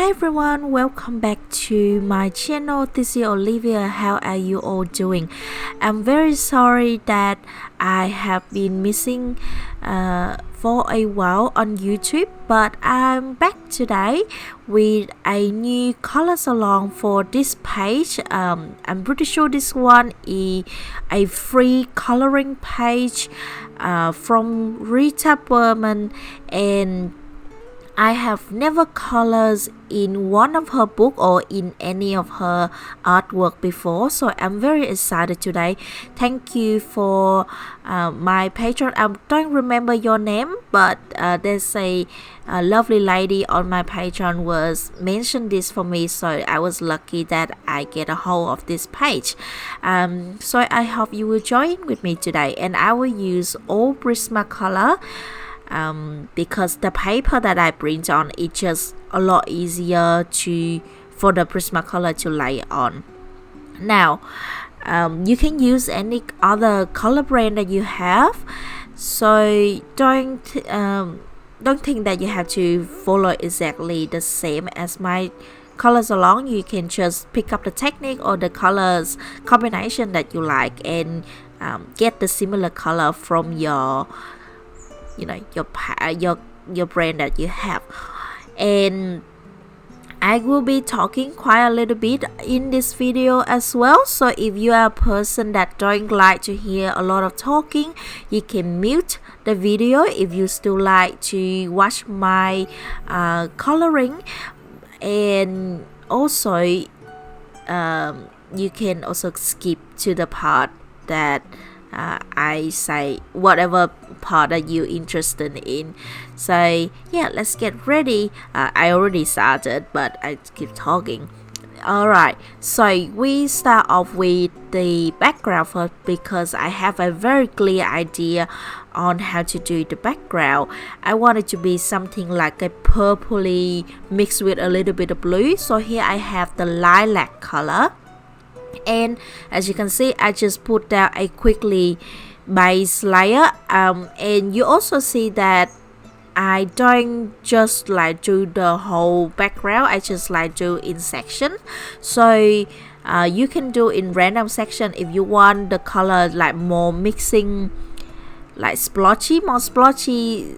Hi everyone, welcome back to my channel. This is Olivier. How are you all doing? I'm very sorry that I have been missing for a while on YouTube, but I'm back today with a new color salon for this page. I'm pretty sure this one is a free coloring page from Rita Berman, and I have never colors in one of her book or in any of her artwork before, so I'm very excited today. Thank you for my patron. I don't remember your name, but there's a lovely lady on my patron was mentioned this for me, so I was lucky that I get a hold of this page. So I hope you will join with me today, and I will use all Prismacolor. Because the paper that I print on is just a lot easier for the Prismacolor to lay on. Now, you can use any other color brand that you have, so don't think that you have to follow exactly the same as my colors along. You can just pick up the technique or the colors combination that you like and get the similar color from your brand that you have. And I will be talking quite a little bit in this video as well, so if you are a person that don't like to hear a lot of talking, you can mute the video. If you still like to watch my coloring, and also you can also skip to the part that I say whatever part that you're interested in. So yeah, let's get ready. I already started, but I keep talking. Alright, so we start off with the background first because I have a very clear idea on how to do the background. I want it to be something like a purpley mixed with a little bit of blue. So here I have the lilac color. And as you can see, I just put down a quickly base layer, and you also see that I don't just like do the whole background, I just like do in section. So you can do in random section if you want the color like more mixing, like more splotchy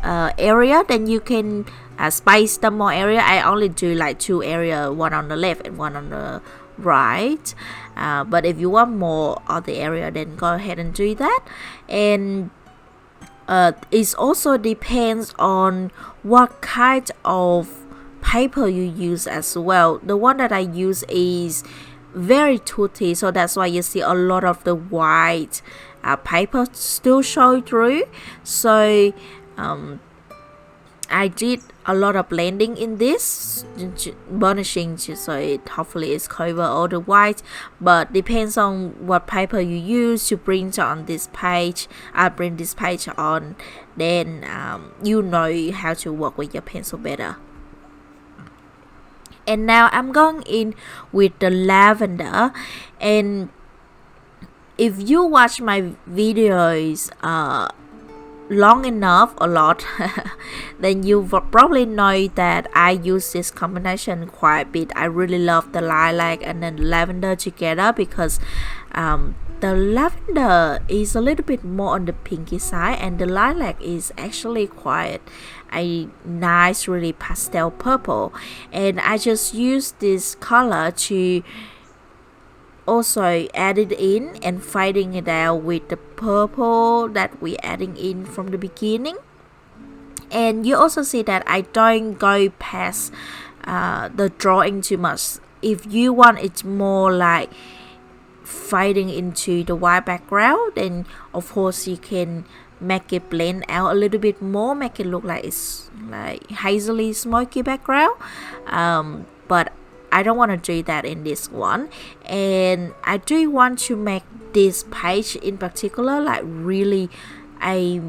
area, then you can spice the more area. I only do like two area, one on the left and one on the right, but if you want more of the area, then go ahead and do that. And it also depends on what kind of paper you use as well. The one that I use is very toothy, so that's why you see a lot of the white paper still show through. So I did a lot of blending in this, burnishing, so it hopefully it's cover all the white, but depends on what paper you use to print on this page. I print this page on, then you know how to work with your pencil better. And now I'm going in with the lavender, and if you watch my videos long enough, a lot, then you probably know that I use this combination quite a bit. I really love the lilac and then lavender together because the lavender is a little bit more on the pinky side, and the lilac is actually quite a nice, really pastel purple. And I just use this color to also add it in and fading it out with the purple that we're adding in from the beginning. And you also see that I don't go past the drawing too much. If you want it more like fading into the white background, then of course you can make it blend out a little bit more, make it look like it's like hazily smoky background, but I don't want to do that in this one. And I do want to make this page in particular like really a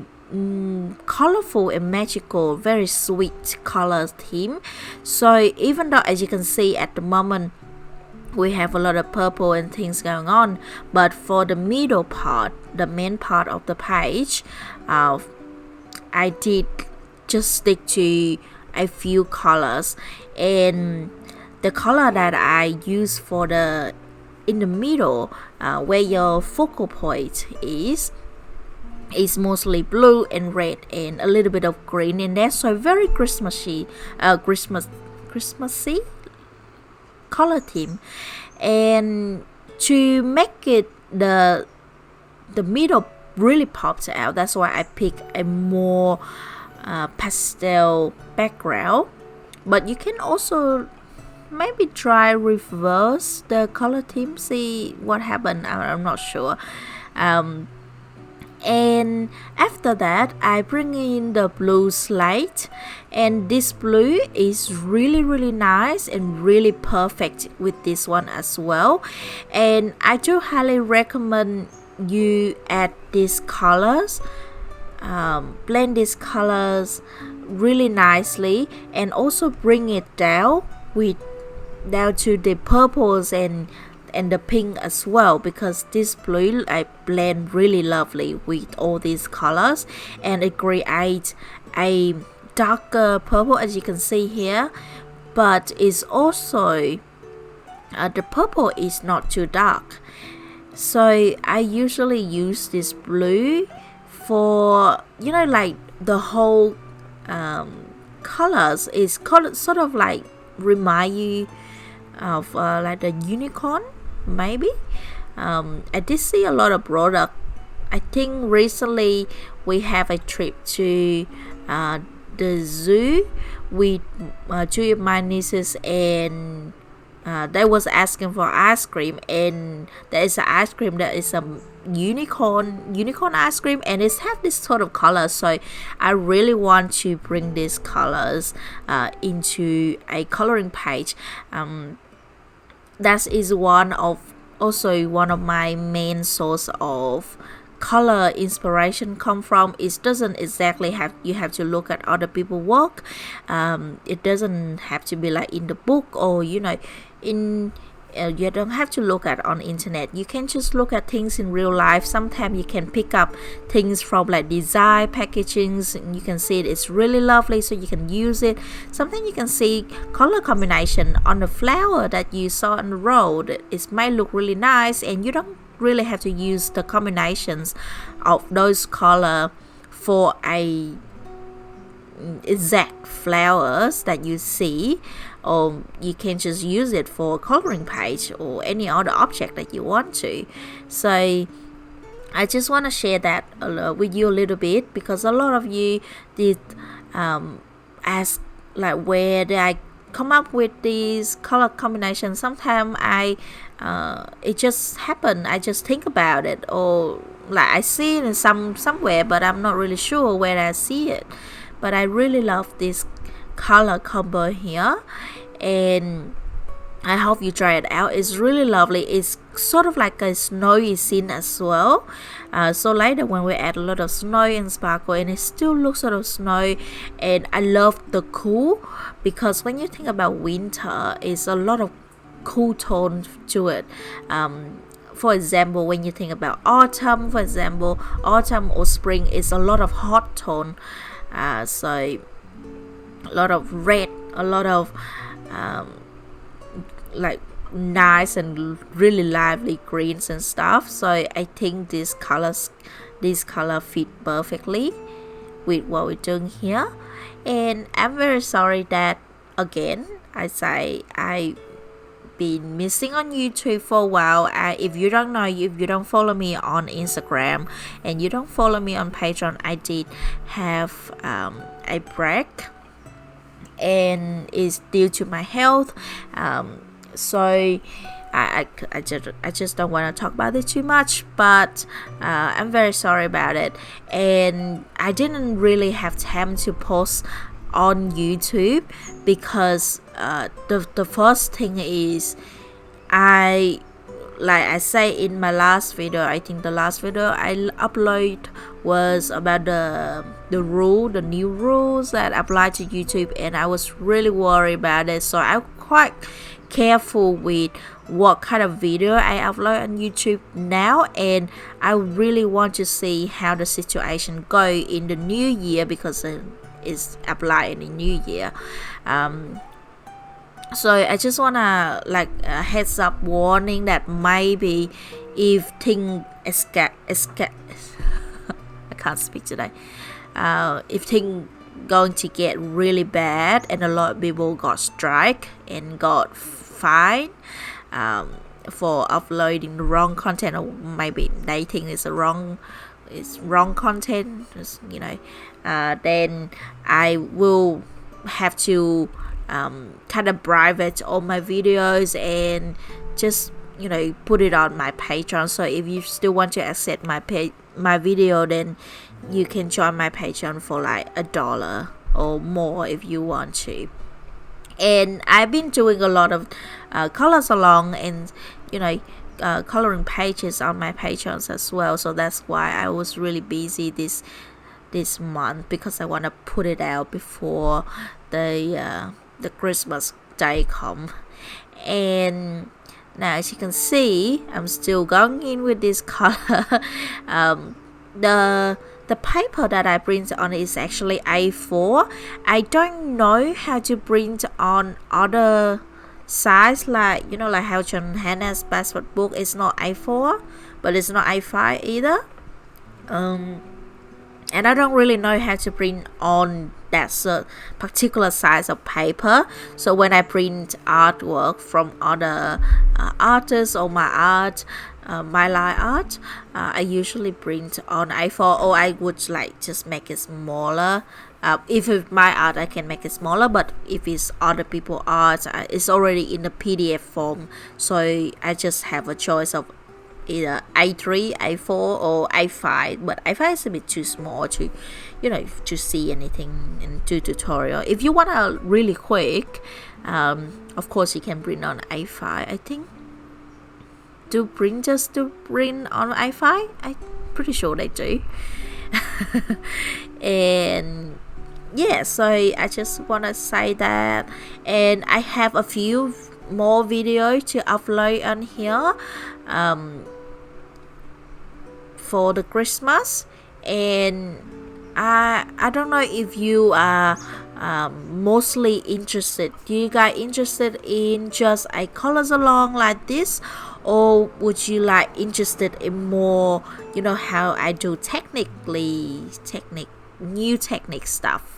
colorful and magical, very sweet color theme. So even though, as you can see at the moment, we have a lot of purple and things going on, but for the middle part, the main part of the page, I did just stick to a few colors, and the color that I use for the in the middle, where your focal point is mostly blue and red and a little bit of green in there, so very Christmassy color theme. And to make it the middle really pops out, that's why I pick a more pastel background. But you can also maybe try reverse the color theme, see what happened. I'm not sure. And after that, I bring in the blue slate, and this blue is really nice and really perfect with this one as well. And I do highly recommend you add these colors, blend these colors really nicely, and also bring it down to the purples and the pink as well, because this blue I blend really lovely with all these colors, and it creates a darker purple, as you can see here. But it's also the purple is not too dark, so I usually use this blue for, you know, like the whole colors is sort of like remind you of like the unicorn maybe. I did see a lot of product. I think recently we have a trip to the zoo with two of my nieces, and they was asking for ice cream, and there is an ice cream that is a unicorn ice cream, and it's have this sort of color. So I really want to bring these colors into a coloring page. That is also one of my main source of color inspiration come from. It doesn't exactly have you have to look at other people's work. It doesn't have to be like in the book, or you know, in you don't have to look at on internet. You can just look at things in real life. Sometimes you can pick up things from like design packagings, and you can see it's really lovely, so you can use it. Sometimes you can see color combination on the flower that you saw on the road. It might look really nice, and you don't really have to use the combinations of those color for a exact flowers that you see, or you can just use it for coloring page or any other object that you want to. So I just want to share that with you a little bit, because a lot of you did ask like where did I come up with these color combinations. Sometimes it just happened. I just think about it, or like I see it in somewhere, but I'm not really sure where I see it. But I really love this color combo here, and I hope you try it out. It's really lovely. It's sort of like a snowy scene as well. So later when we add a lot of snow and sparkle, and it still looks sort of snow. And I love the cool, because when you think about winter, it's a lot of cool tone to it. For example, when you think about autumn, autumn or spring, is a lot of hot tone. So a lot of red, a lot of like nice and really lively greens and stuff. So I think this color fit perfectly with what we're doing here. And I'm very sorry that again I say I been missing on YouTube for a while. If you don't know, if you don't follow me on Instagram and you don't follow me on Patreon, I did have a break, and it's due to my health. So I just don't want to talk about it too much, but I'm very sorry about it. And I didn't really have time to post on YouTube, because the first thing is like I say in my last video, I think the last video I upload was about the new rules that apply to YouTube, and I was really worried about it. So I'm quite careful with what kind of video I upload on YouTube now, and I really want to see how the situation go in the new year, because is applied in the new year. So I just wanna like a heads up warning that maybe if things I can't speak today. If things going to get really bad and a lot of people got strike and got fined for uploading the wrong content, or maybe they think it's wrong content, you know, then I will have to kind of private all my videos and just, you know, put it on my Patreon. So if you still want to access my video, then you can join my Patreon for like $1 or more if you want to. And I've been doing a lot of colors along and, you know, coloring pages on my Patreons as well. So that's why I was really busy this month, because I want to put it out before the Christmas day come. And now, as you can see, I'm still going in with this color. The paper that I print on is actually A4. I don't know how to print on other size, like, you know, like how John Hannah's passport book is not A4, but it's not A5 either. And I don't really know how to print on that particular size of paper. So when I print artwork from other artists or my art, my line art, I usually print on A4, or I would like just make it smaller. If it's my art, I can make it smaller, but if it's other people's art, it's already in the PDF form. So I just have a choice of either A3, A4 or A5, but A5 is a bit too small to, you know, to see anything in do tutorial. If you want to really quick, of course you can print on A5. I think do printers do print on A5? I'm pretty sure they do. And yeah, so I just want to say that, and I have a few more videos to upload on here for the Christmas. And I don't know if you are mostly interested. Do you guys interested in just a colors along like this, or would you like interested in more, you know, how I do new technique stuff?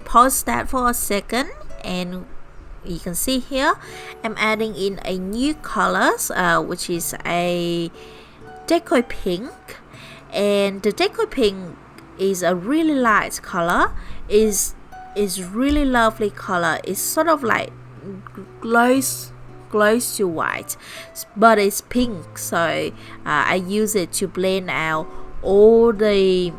Pause that for a second, and you can see here I'm adding in a new colors, which is a deco pink. And the deco pink is a really light color, is really lovely color. It's sort of like glows to white, but it's pink. So I use it to blend out all the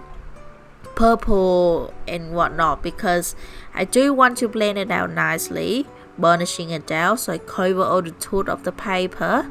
purple and whatnot, because I do want to blend it out nicely, burnishing it down so I cover all the tooth of the paper.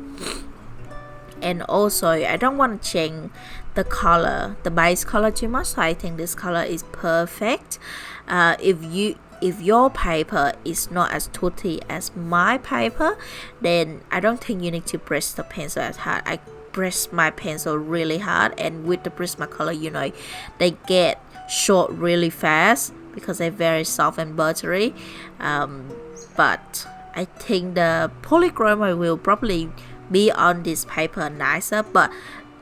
And also I don't want to change the color, the base color too much, so I think this color is perfect. If your paper is not as toothy as my paper, then I don't think you need to press the pencil as hard. I press my pencil really hard, and with the Prismacolor, you know, they get short really fast because they're very soft and buttery. But I think the polychroma will probably be on this paper nicer, but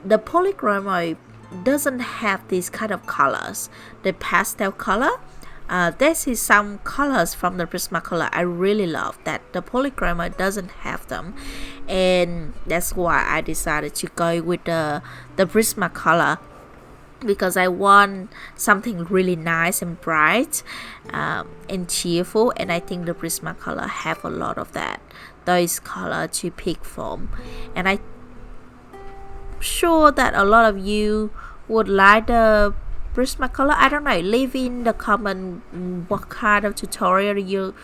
the polychroma doesn't have these kind of colors, the pastel color. This is some colors from the Prismacolor I really love that the polychroma doesn't have them, and that's why I decided to go with the Prismacolor, because I want something really nice and bright and cheerful, and I think the Prismacolor have a lot of those color to pick from. And I'm sure that a lot of you would like the Prismacolor. I don't know, leave in the comment what kind of tutorial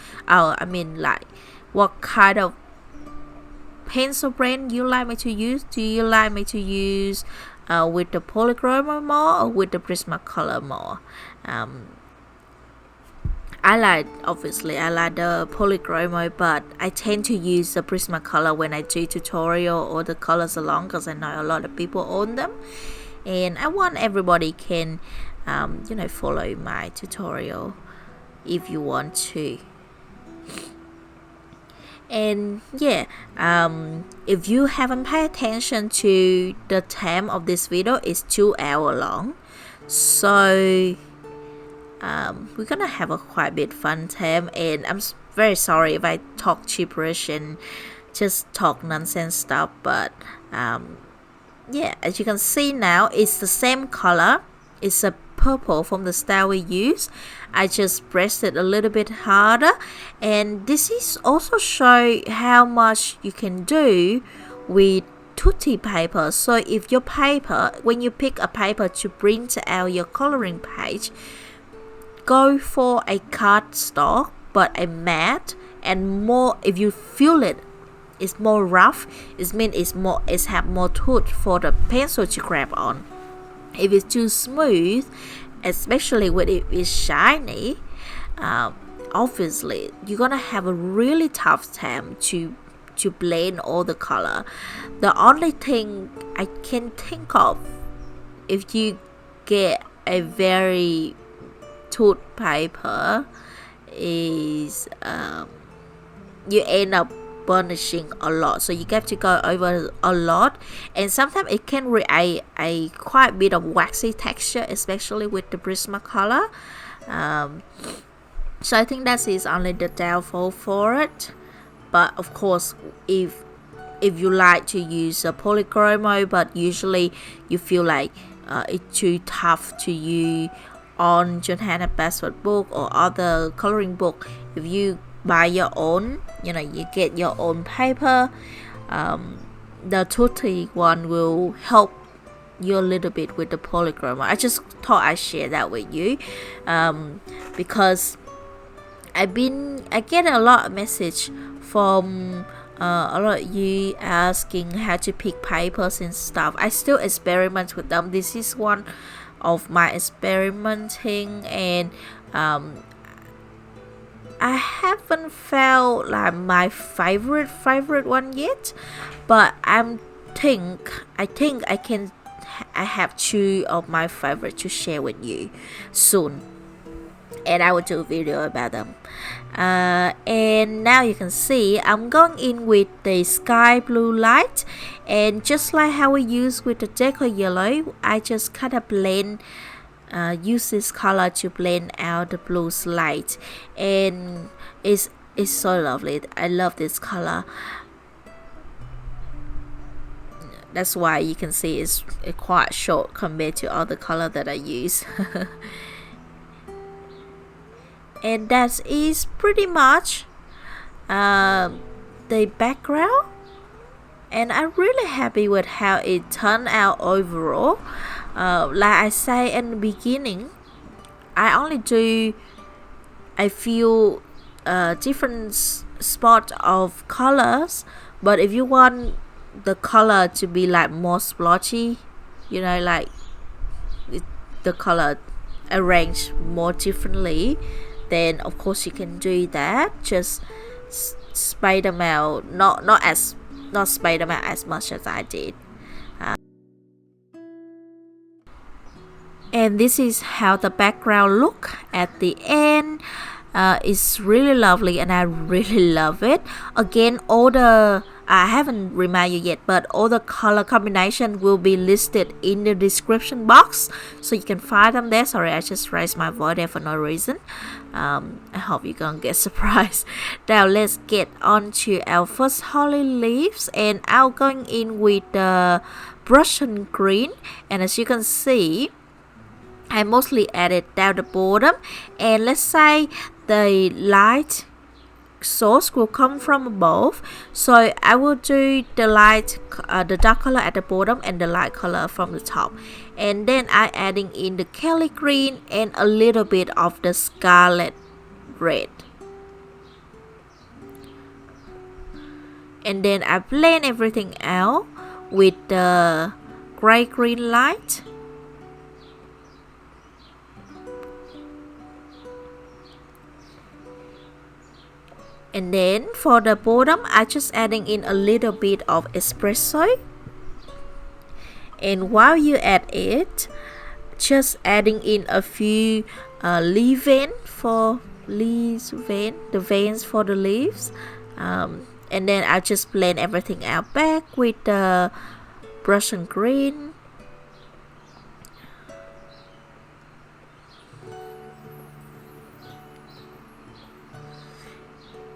what kind of pencil brand you like me to use. Do you like me to use with the polychroma more or with the Prismacolor more? I like the polychroma, but I tend to use the Prismacolor when I do tutorial or the colors along, because I know a lot of people own them. and I want everybody can follow my tutorial if you want to. And yeah, if you haven't paid attention to the time of this video, it's 2 hours long, so we're gonna have a quite bit fun time, and I'm very sorry if I talk gibberish and just talk nonsense stuff, but yeah, as you can see now, it's the same color. It's a purple from the style we use. I just pressed it a little bit harder, and this is also show how much you can do with tutti paper. So if your paper, when you pick a paper to print out your coloring page, go for a cardstock but a matte, and more, if you feel it's more rough, it means it's have more tooth for the pencil to grab on. If it's too smooth, especially when it is shiny, obviously you're gonna have a really tough time to blend all the color. The only thing I can think of, if you get a very tooth paper, is you end up burnishing a lot, so you have to go over a lot, and sometimes it can create a quite bit of waxy texture, especially with the Prismacolor. So I think that is only the downfall for it. But of course, if you like to use a polychromo, but usually you feel like it's too tough to use on John Hannah Basford book or other coloring book, if you buy your own, you get your own paper, the tutti one will help you a little bit with the polychroma. I just thought I'd share that with you, because I get a lot of message from a lot of you asking how to pick papers and stuff. I still experiment with them. This is one of my experimenting, and I haven't found like my favorite one yet, but I think I have 2 of my favorite to share with you soon, and I will do a video about them. And now you can see I'm going in with the sky blue light, and just like how we use with the deco yellow, I just kind of use this color to blend out the blue light, and it's so lovely. I love this color. That's why you can see it's quite short compared to other color that I use. And that is pretty much the background, and I'm really happy with how it turned out overall. Like I say in the beginning, I only do a few different spots of colors, but if you want the color to be like more splotchy, like the color arranged more differently, then of course you can do that. Just spray them out, not spray them out as much as I did. And this is how the background look at the end. It's really lovely, and I really love it. Again, I haven't reminded you yet, but all the color combination will be listed in the description box, so you can find them there. Sorry, I just raised my voice there for no reason. I hope you're gonna get surprised. Now let's get on to our first holly leaves, and I'm going in with the Prussian green, and as you can see, I mostly added down the bottom, and let's say the light source will come from above, so I will do the dark color at the bottom and the light color from the top, and then I adding in the Kelly green and a little bit of the scarlet red, and then I blend everything out with the gray green light. And then for the bottom, I just adding in a little bit of espresso. And while you add it, just adding in a few leaf vein for the veins for the leaves, and then I'll just blend everything out back with the Prussian green.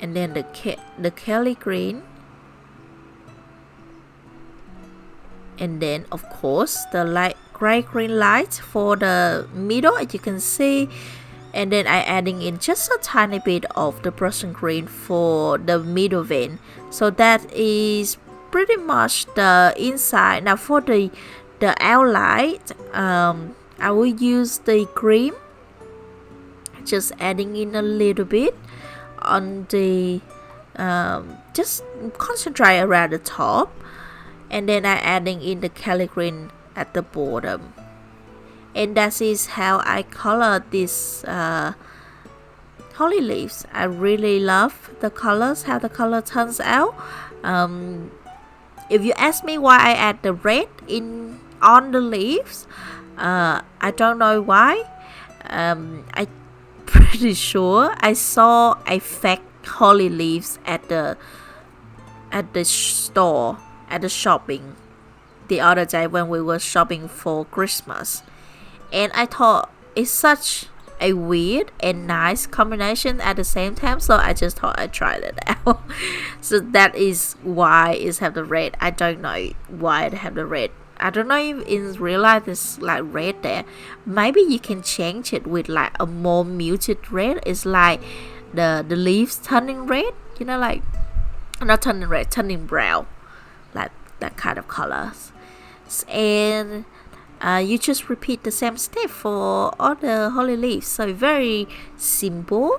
And then the Kelly green, and then of course the light gray green light for the middle, as you can see. And then I adding in just a tiny bit of the Prussian green for the middle vein. So that is pretty much the inside. Now for the outline, I will use the cream, just adding in a little bit on the just concentrate around the top, and then I adding in the Kelly green at the bottom. And that is how I color this holly leaves. I really love the colors, how the color turns out. If you ask me why I add the red on the leaves, I don't know why. I pretty sure I saw a fake holly leaves at the store, at the shopping the other day when we were shopping for Christmas, and I thought it's such a weird and nice combination at the same time, so I just thought I'd try it out. So that is why it have the red. I don't know why it have the red. I don't know if in real life it's like red there. Maybe you can change it with like a more muted red. It's like the leaves turning red, you know, like not turning red, turning brown, like that kind of colors. And you just repeat the same step for all the holly leaves. So very simple.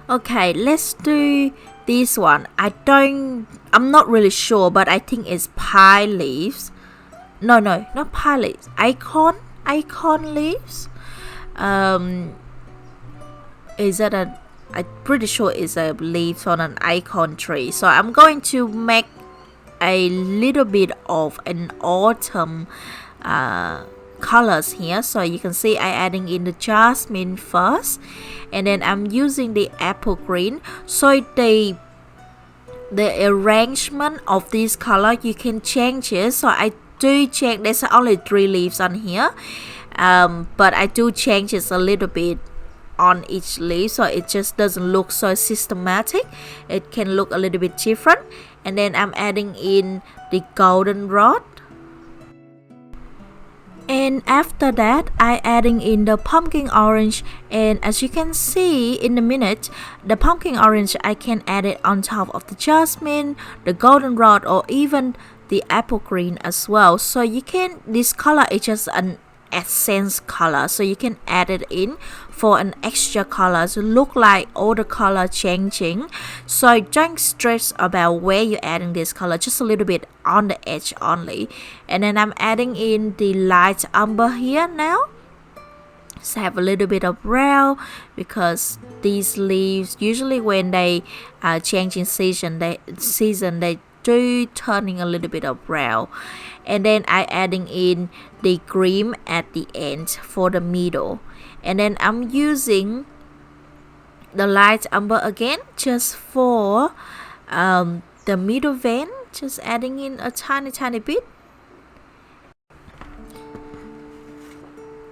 Okay, let's do this one. I'm not really sure, but I think it's pie leaves. No, not pie leaves. Acorn leaves. Is that I'm pretty sure it's a leaf on an acorn tree. So I'm going to make a little bit of an autumn colors here. So you can see I adding in the jasmine first, and then I'm using the apple green. So the arrangement of this color you can change it. So I do change. There's only 3 leaves on here, but I do change it a little bit on each leaf, so it just doesn't look so systematic. It can look a little bit different. and then I'm adding in the goldenrod. And after that, I adding in the pumpkin orange, and as you can see in a minute, the pumpkin orange I can add it on top of the jasmine, the goldenrod, or even the apple green as well. So you can, this color is just an essence color, so you can add it in for an extra color to look like all the color changing. So don't stress about where you're adding this color, just a little bit on the edge only. And then I'm adding in the light umber here now. So have a little bit of brown, because these leaves usually when they change in season they do turning a little bit of brown. And then I adding in the cream at the end for the middle. And then I'm using the light umber again just for the middle vein, just adding in a tiny bit.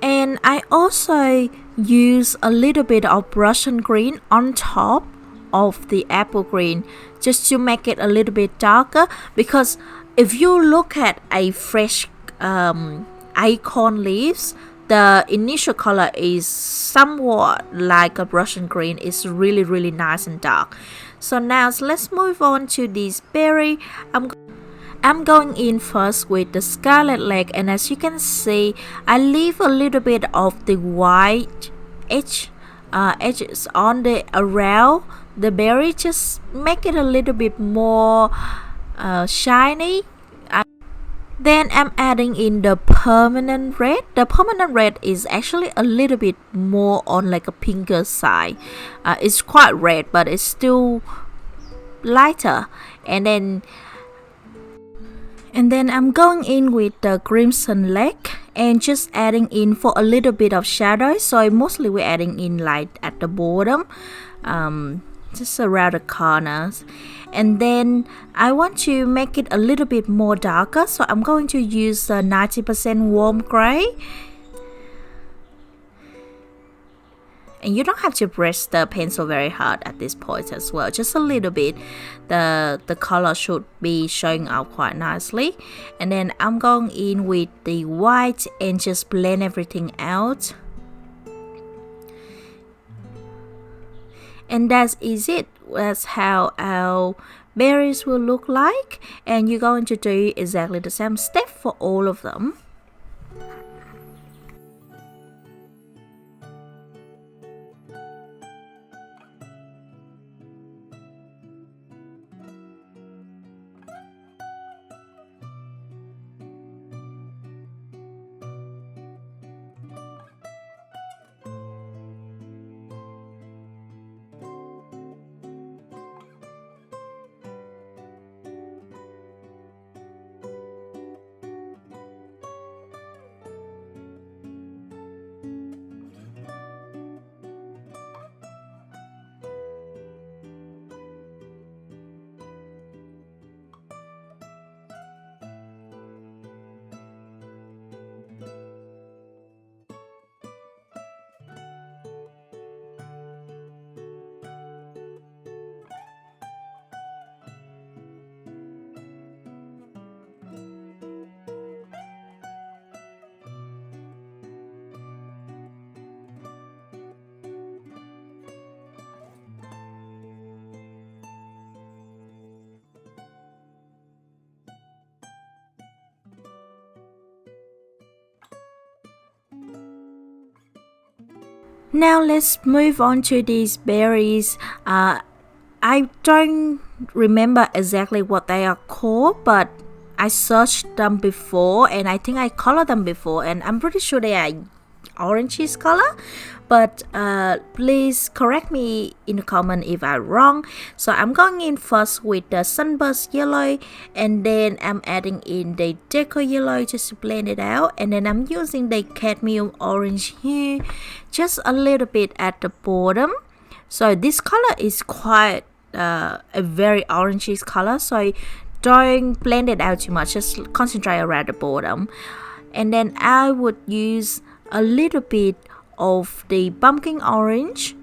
And I also use a little bit of Prussian green on top of the apple green, just to make it a little bit darker, because if you look at a fresh acorn leaves, the initial color is somewhat like a Prussian green. It's really nice and dark. So now let's move on to this berry. I'm going in first with the scarlet leg, and as you can see, I leave a little bit of the white edges on the around the berry, just make it a little bit more shiny. Then I'm adding in the permanent red. The permanent red is actually a little bit more on like a pinker side. It's quite red, but it's still lighter. And then I'm going in with the crimson leg and just adding in for a little bit of shadow. So mostly we're adding in light at the bottom, just around the corners. And then I want to make it a little bit more darker, so I'm going to use the 90% warm gray. And you don't have to press the pencil very hard at this point as well, just a little bit. The color should be showing up quite nicely. And then I'm going in with the white and just blend everything out. And that is it. That's how our berries will look like, and you're going to do exactly the same step for all of them. Now let's move on to these berries. I don't remember exactly what they are called, but I searched them before and I think I colored them before, and I'm pretty sure they are orangish color, but please correct me in the comment if I'm wrong. So I'm going in first with the sunburst yellow, and then I'm adding in the deco yellow just to blend it out, and then I'm using the cadmium orange here, just a little bit at the bottom. So this color is quite a very orangish color, so don't blend it out too much, just concentrate around the bottom. And then I would use a little bit of the pumpkin orange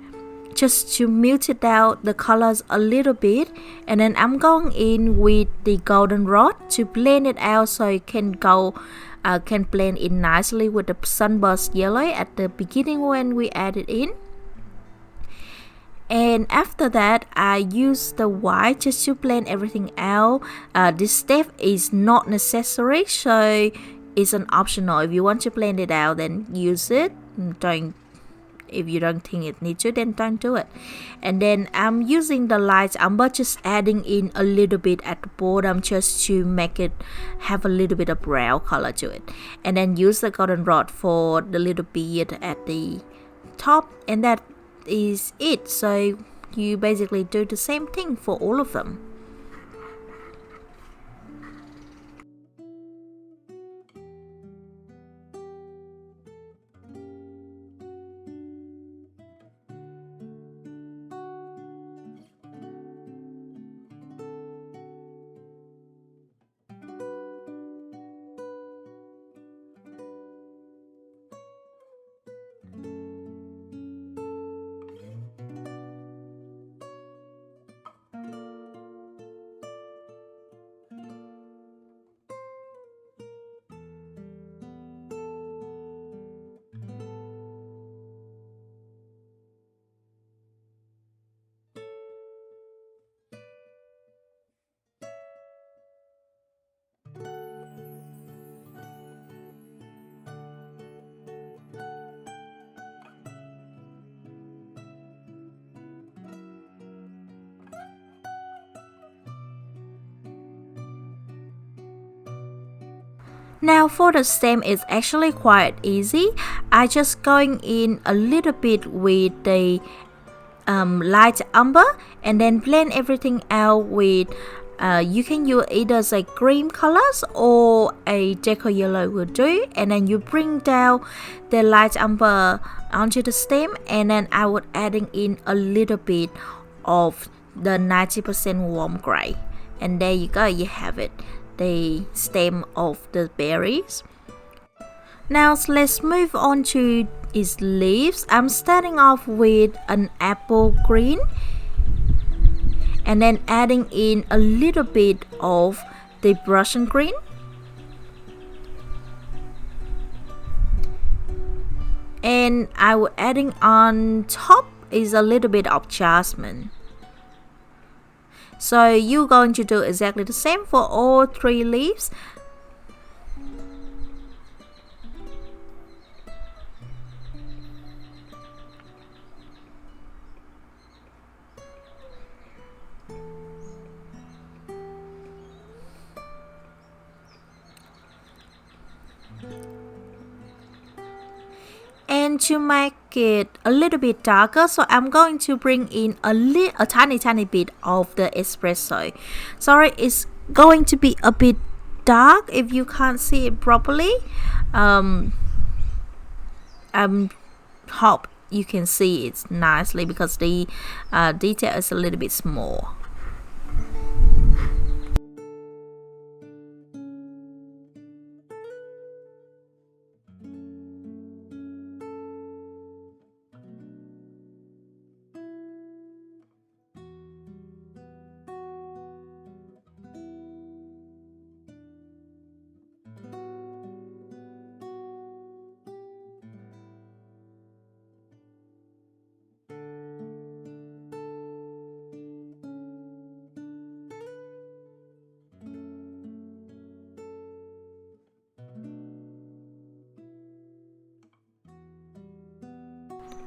just to melt it down the colors a little bit, and then I'm going in with the goldenrod to blend it out so it can blend in nicely with the sunburst yellow at the beginning when we add it in. And after that, I use the white just to blend everything out. This step is not necessary, so it's an optional. If you want to blend it out, then use it. If you don't think it needs to, then don't do it. And then I'm using the light umber, just adding in a little bit at the bottom just to make it have a little bit of brown color to it. And then use the goldenrod for the little bead at the top, and that is it. So you basically do the same thing for all of them. Now for the stem, it's actually quite easy. I just going in a little bit with the light umber, and then blend everything out with you can use either a cream colors or a deco yellow will do, and then you bring down the light umber onto the stem, and then I would adding in a little bit of the 90% warm gray, and there you go, you have it, the stem of the berries. Now let's move on to its leaves. I'm starting off with an apple green, and then adding in a little bit of the prussian green, and I will adding on top is a little bit of jasmin. So you're going to do exactly the same for all 3 leaves. And to make it a little bit darker, so I'm going to bring in a tiny bit of the espresso. Sorry, it's going to be a bit dark if you can't see it properly. I hope you can see it nicely because the detail is a little bit small.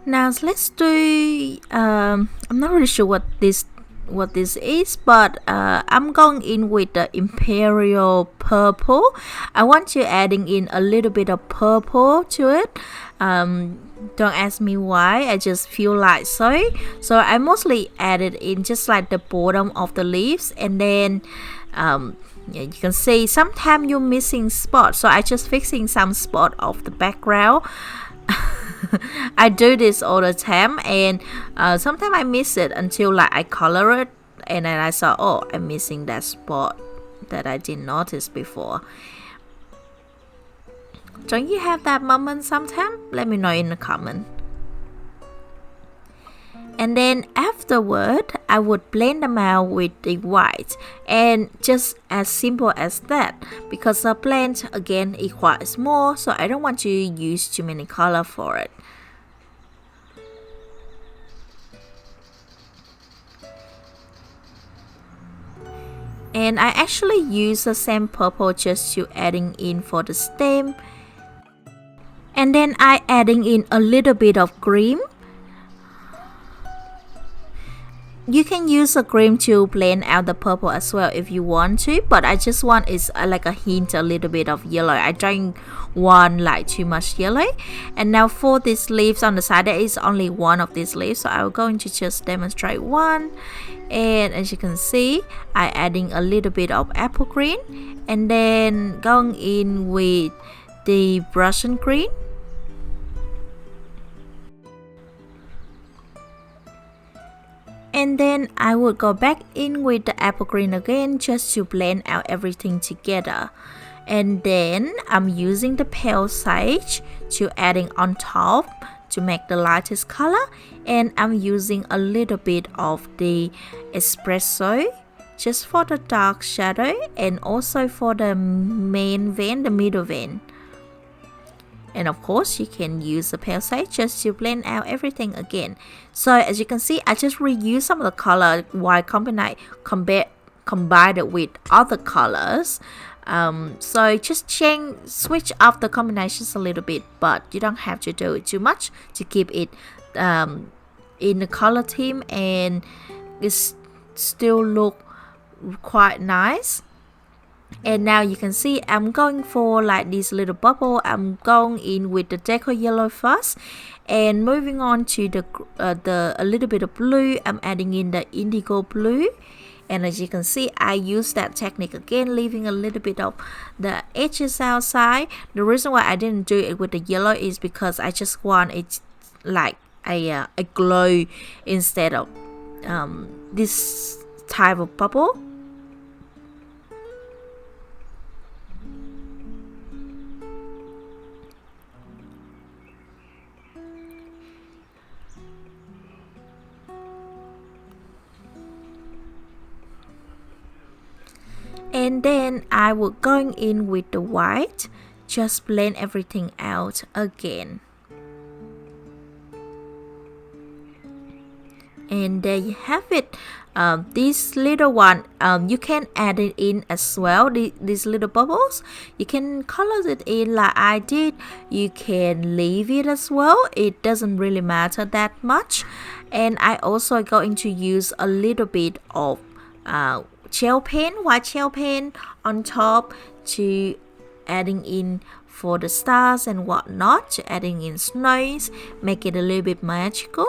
Now let's do I'm not really sure what this is, but I'm going in with the imperial purple. I want to adding in a little bit of purple to it. Don't ask me why, I just feel like so I mostly added in just like the bottom of the leaves, and then yeah, you can see sometimes you're missing spots, so I just fixing some spot of the background. I do this all the time, and sometimes I miss it until like I color it, and then I saw, oh, I'm missing that spot that I didn't notice before. Don't you have that moment sometime? Let me know in the comment. And then afterward, I would blend them out with the white, and just as simple as that, because the blend again is quite small, so I don't want to use too many color for it. And I actually use the same purple just to adding in for the stem. And then I adding in a little bit of green. You can use a green to blend out the purple as well if you want to, but I just want is like a hint, a little bit of yellow. I don't want like too much yellow. And now for these leaves on the side, there is only one of these leaves, so I'm going to just demonstrate one. And as you can see, I adding a little bit of apple green, and then going in with the prussian green. And then I would go back in with the apple green again just to blend out everything together. And then I'm using the pale sage to adding on top to make the lightest color. And I'm using a little bit of the espresso just for the dark shadow and also for the main vein, the middle vein. And of course, you can use the pale sage just to blend out everything again. So as you can see, I just reuse some of the color while combine it with other colors. So just switch up the combinations a little bit, but you don't have to do it too much to keep it in the color theme, and it still look quite nice. And now you can see I'm going for like this little bubble. I'm going in with the deco yellow first, and moving on to the a little bit of blue. I'm adding in the indigo blue, and as you can see, I use that technique again, leaving a little bit of the edges outside. The reason why I didn't do it with the yellow is because I just want it like a glow instead of this type of bubble. And then I would going in with the white, just blend everything out again. And there you have it. This little one, you can add it in as well. These little bubbles, you can color it in like I did. You can leave it as well. It doesn't really matter that much. And I also going to use a little bit of gel pen, white gel pen on top to adding in for the stars and whatnot, to adding in snows, make it a little bit magical.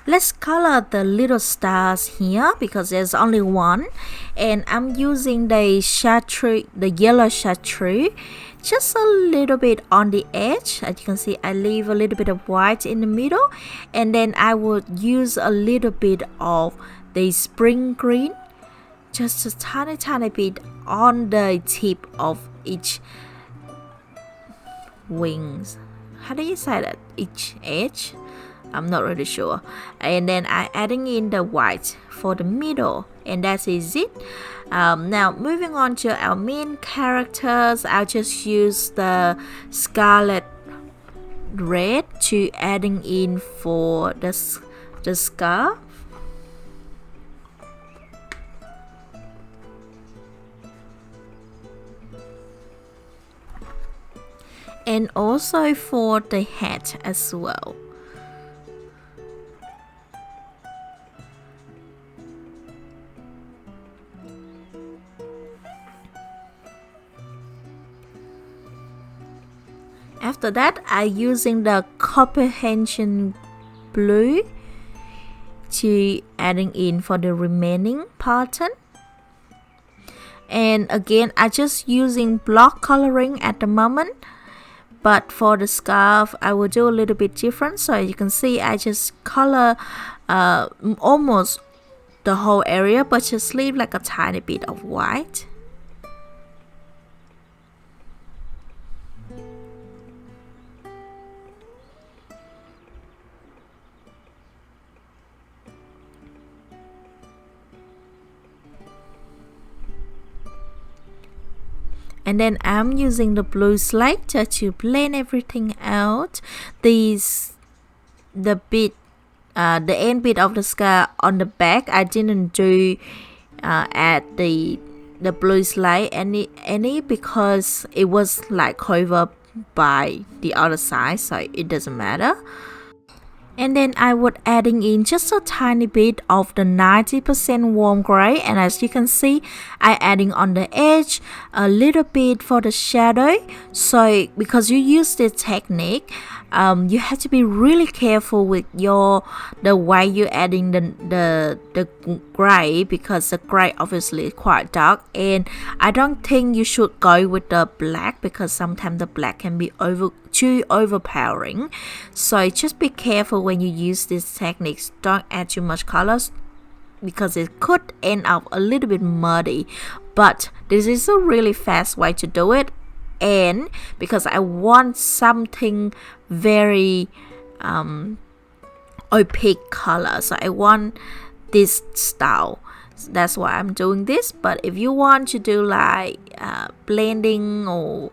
Let's color the little stars here because there's only one, and I'm using the chartreuse, the yellow chartreuse, just a little bit on the edge. As you can see, I leave a little bit of white in the middle, and then I would use a little bit of the spring green, just a tiny bit on the tip of each wings. How do you say that? Each edge? I'm not really sure. And then I adding in the white for the middle, and that is it. Now moving on to our main characters, I'll just use the scarlet red to adding in for the scarf. And also for the hat as well. After that, I'm using the comprehension blue to adding in for the remaining pattern. And again, I just using block coloring at the moment, but for the scarf I will do a little bit different. So you can see I just color almost the whole area, but just leave like a tiny bit of white. And then I'm using the blue slate to blend everything out. The end bit of the scarf on the back, I didn't do add the blue slate any because it was like covered by the other side, so it doesn't matter. And then I would adding in just a tiny bit of the 90% warm gray, and as you can see I adding on the edge a little bit for the shadow. So because you use this technique, you have to be really careful with the way you're adding the gray, because the gray obviously is quite dark, and I don't think you should go with the black because sometimes the black can be too overpowering. So just be careful when you use these techniques. Don't add too much colors because it could end up a little bit muddy, but this is a really fast way to do it. And because I want something very opaque color, so I want this style, so that's why I'm doing this. But if you want to do like blending or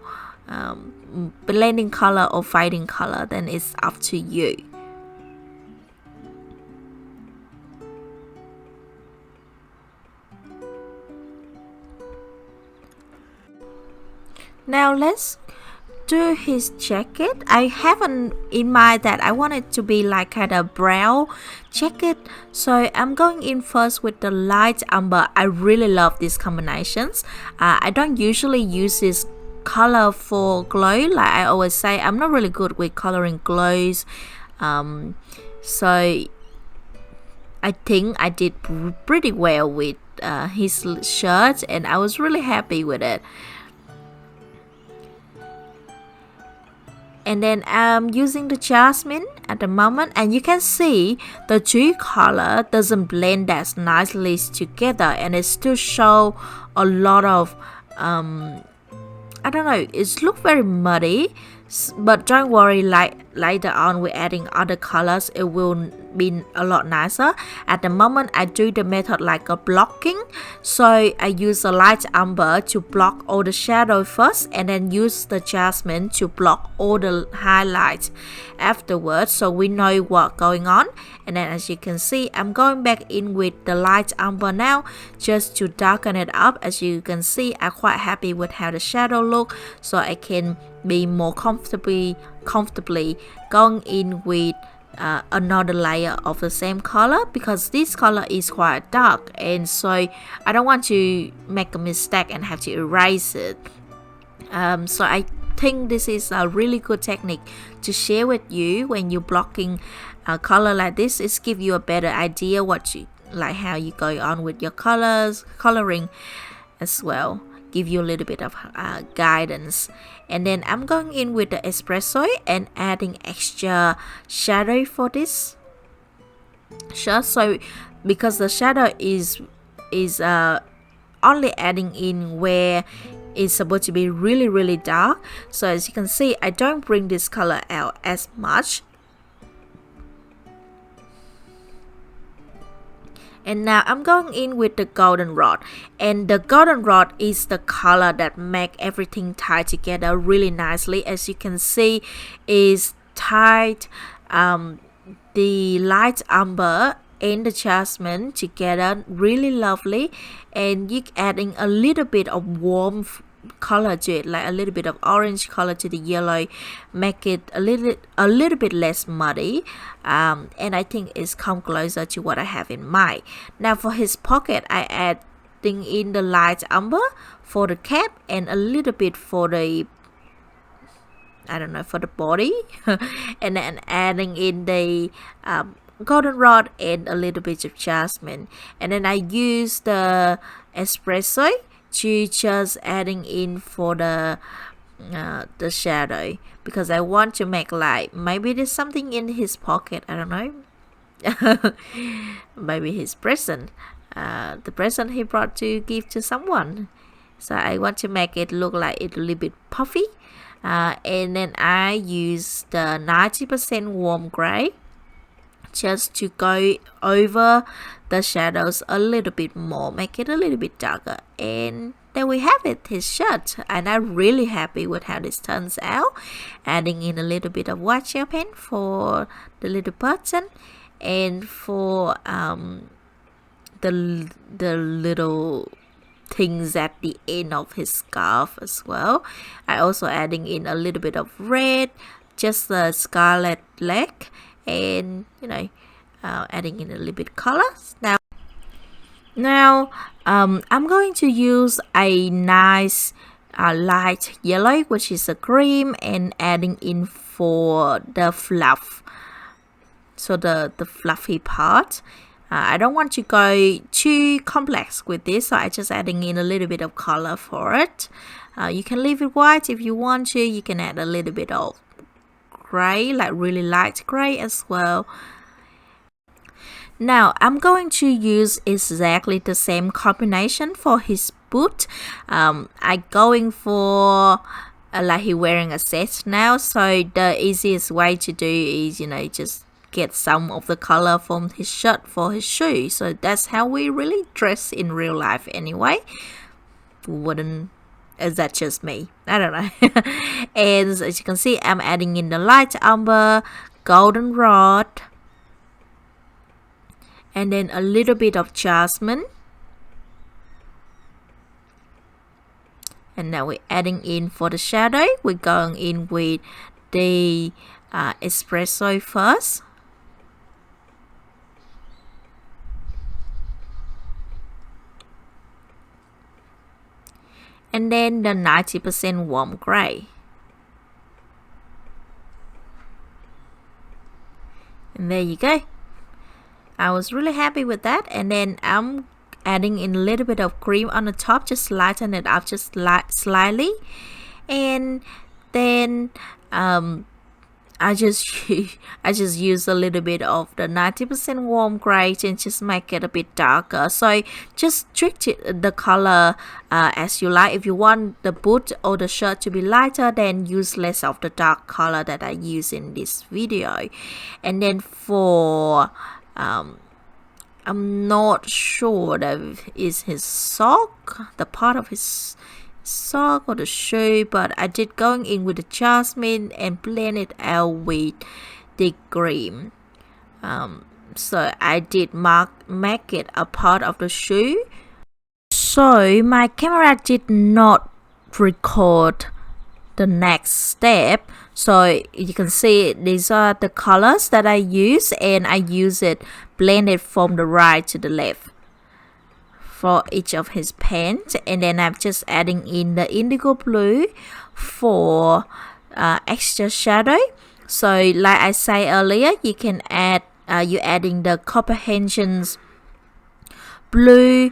blending color or fading color, then it's up to you. Now let's do his jacket. I haven't in mind that I want it to be like kind of brown jacket, so I'm going in first with the light umber. I really love these combinations. I don't usually use this color for glow. Like I always say, I'm not really good with coloring glows, so I think I did pretty well with his shirt, and I was really happy with it. And then I'm using the jasmine at the moment, and you can see the two color doesn't blend that nicely together, and it still show a lot of I don't know, it looks very muddy, but don't worry, like later on we're adding other colors, it will be a lot nicer. At the moment I do the method like a blocking, so I use a light umber to block all the shadow first, and then use the jasmine to block all the highlights afterwards, so we know what's going on. And then as you can see, I'm going back in with the light umber now just to darken it up. As you can see, I'm quite happy with how the shadow look, so I can be more comfortably going in with another layer of the same color, because this color is quite dark, and so I don't want to make a mistake and have to erase it. So I think this is a really good technique to share with you when you're blocking a color like this. It's give you a better idea what you like, how you go on with your coloring as well, give you a little bit of guidance. And then I'm going in with the espresso and adding extra shadow for this shirt. So because the shadow is only adding in where it's supposed to be really dark, so as you can see I don't bring this color out as much. And now I'm going in with the goldenrod, and the goldenrod is the color that make everything tie together really nicely. As you can see, is tied the light umber and the jasmine together really lovely, and you adding a little bit of warm color to it, like a little bit of orange color to the yellow, make it a little bit less muddy, and I think it's come closer to what I have in mind. Now for his pocket, I adding in the light umber for the cap and a little bit for the I don't know, for the body. And then adding in the goldenrod and a little bit of jasmine. And then I use the espresso to just adding in for the shadow, because I want to make like, maybe there's something in his pocket, I don't know. Maybe his present, the present he brought to give to someone. So I want to make it look like it a little bit puffy. And then I use the 90% warm gray just to go over the shadows a little bit more, make it a little bit darker. And there we have it, his shirt. And I'm really happy with how this turns out. Adding in a little bit of white gel pen for the little button, and for the little things at the end of his scarf as well. I also adding in a little bit of red, just the scarlet leg, and you know, adding in a little bit colors. Now I'm going to use a nice light yellow, which is a cream, and adding in for the fluff, so the fluffy part. I don't want to go too complex with this, so I just adding in a little bit of color for it. You can leave it white if you want to. You can add a little bit of gray, like really light gray as well. Now I'm going to use exactly the same combination for his boot. I going for like he wearing a set now, so the easiest way to do is, you know, just get some of the color from his shirt for his shoe. So that's how we really dress in real life anyway. Is that just me? I don't know. And as you can see, I'm adding in the light umber, goldenrod, and then a little bit of jasmine. And now we're adding in for the shadow. We're going in with the espresso first. And then the 90% warm gray. And there you go. I was really happy with that. And then I'm adding in a little bit of cream on the top, just lighten it up just slightly. And then I just use a little bit of the 90% warm gray and just make it a bit darker. So just treat it, the color as you like. If you want the boot or the shirt to be lighter, then use less of the dark color that I use in this video. And then for I'm not sure that is his sock, the part of his sock or the shoe, but I did going in with the jasmine and blend it out with the cream. So I did make it a part of the shoe. So my camera did not record the next step. So you can see these are the colors that I use, and I use it blended from the right to the left for each of his pants. And then I'm just adding in the indigo blue for extra shadow. So like I said earlier, you can add you adding the comprehensions blue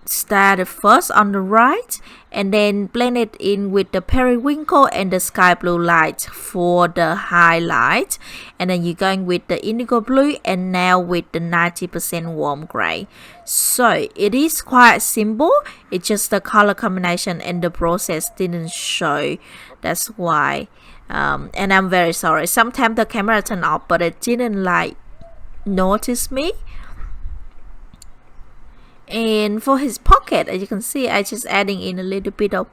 started first on the right, and then blend it in with the periwinkle and the sky blue light for the highlight. And then you're going with the indigo blue, and now with the 90% warm gray. So it is quite simple. It's just the color combination and the process didn't show. That's why. And I'm very sorry. Sometimes the camera turned off, but it didn't like notice me. And for his pocket, as you can see, I just adding in a little bit of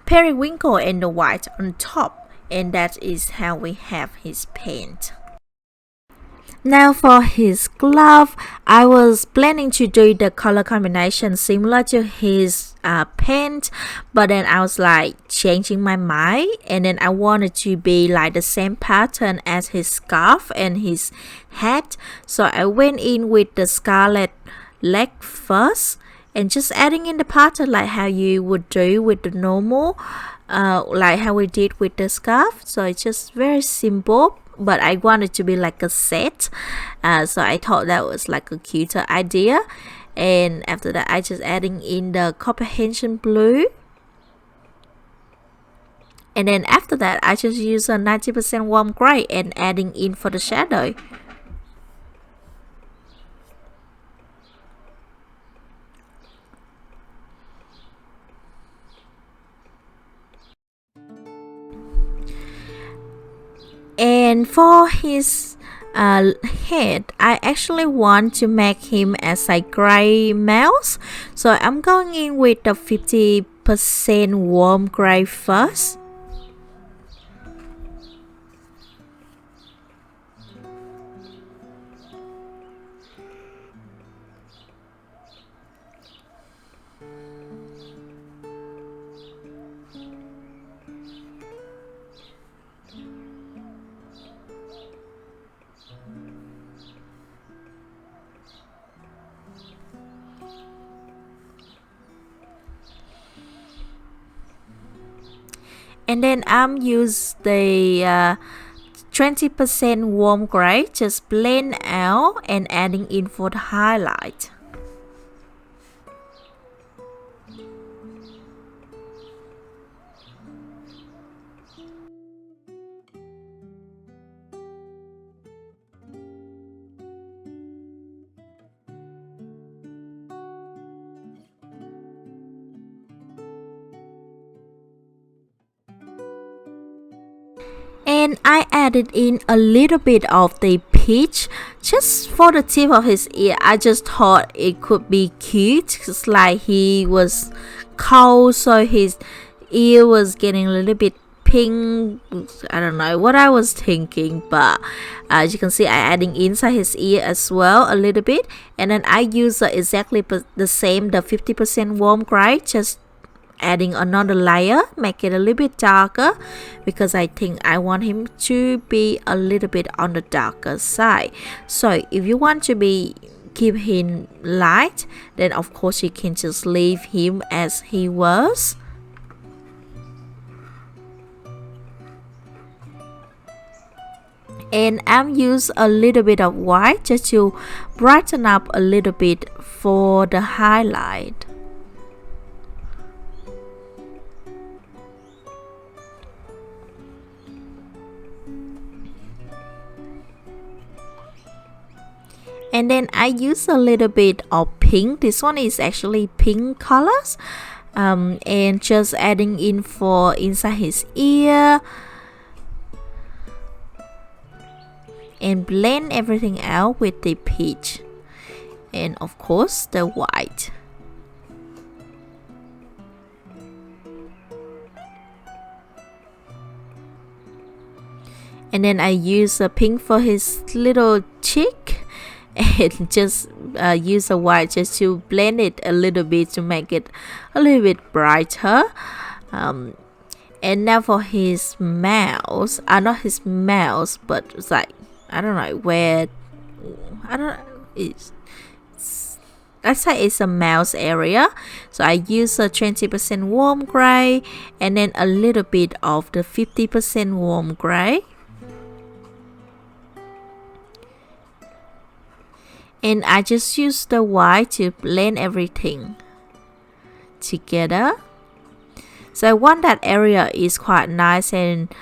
periwinkle and the white on top, and that is how we have his paint. Now for his glove, I was planning to do the color combination similar to his paint, but then I was like changing my mind, and then I wanted to be like the same pattern as his scarf and his hat. So I went in with the scarlet leg first, and just adding in the pattern like how you would do with the normal, like how we did with the scarf. So it's just very simple, but I wanted to be like a set, so I thought that was like a cuter idea. And after that, I just adding in the comprehension blue, and then after that I just use a 90% warm gray and adding in for the shadow. And for his head, I actually want to make him as a gray mouse, so I'm going in with the 50% warm gray first. And then I'm use the 20% warm gray, just blend out and adding in for the highlight. And I added in a little bit of the peach just for the tip of his ear. I just thought it could be cute, just like he was cold, so his ear was getting a little bit pink. I don't know what I was thinking, but as you can see, I adding inside his ear as well a little bit. And then I use exactly the same, the 50% warm gray, just adding another layer, make it a little bit darker, because I think I want him to be a little bit on the darker side. So if you want to keep him light, then of course you can just leave him as he was. And I'm use a little bit of white just to brighten up a little bit for the highlight. And then I use a little bit of pink. This one is actually pink colors, and just adding in for inside his ear, and blend everything out with the peach and of course the white. And then I use a pink for his little cheek, and just use a white just to blend it a little bit to make it a little bit brighter. And now for his mouth, not his mouth, but it's like, I don't know where, I don't know, let's say it's a mouth area. So I use a 20% warm gray and then a little bit of the 50% warm gray. And I just use the white to blend everything together. So I want that area is quite nice and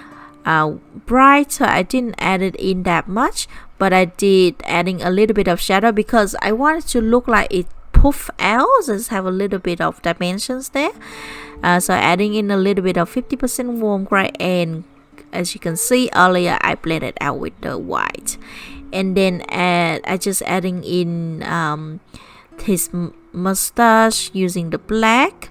bright, so I didn't add it in that much, but I did adding a little bit of shadow because I wanted to look like it puff out, just have a little bit of dimensions there. So adding in a little bit of 50% warm gray, and as you can see earlier, I blended out with the white. And then I just adding in his mustache using the black,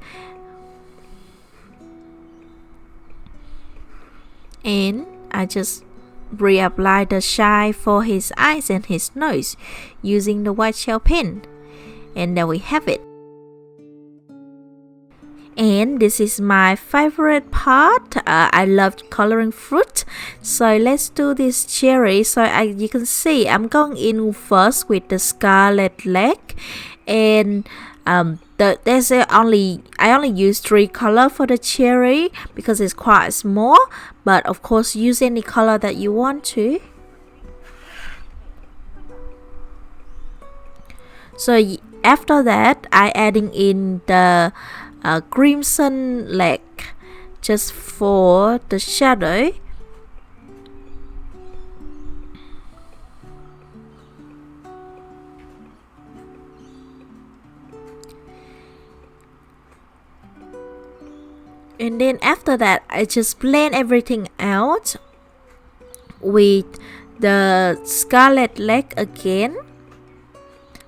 and I just reapply the shine for his eyes and his nose using the white gel pen. And there we have it. And this is my favorite part. I love coloring fruit, so let's do this cherry. So you can see I'm going in first with the scarlet leg, And I only use 3 color for the cherry because it's quite small, but of course use any color that you want to. So after that, I adding in the crimson lilac just for the shadow. And then after that, I just blend everything out with the scarlet lilac again.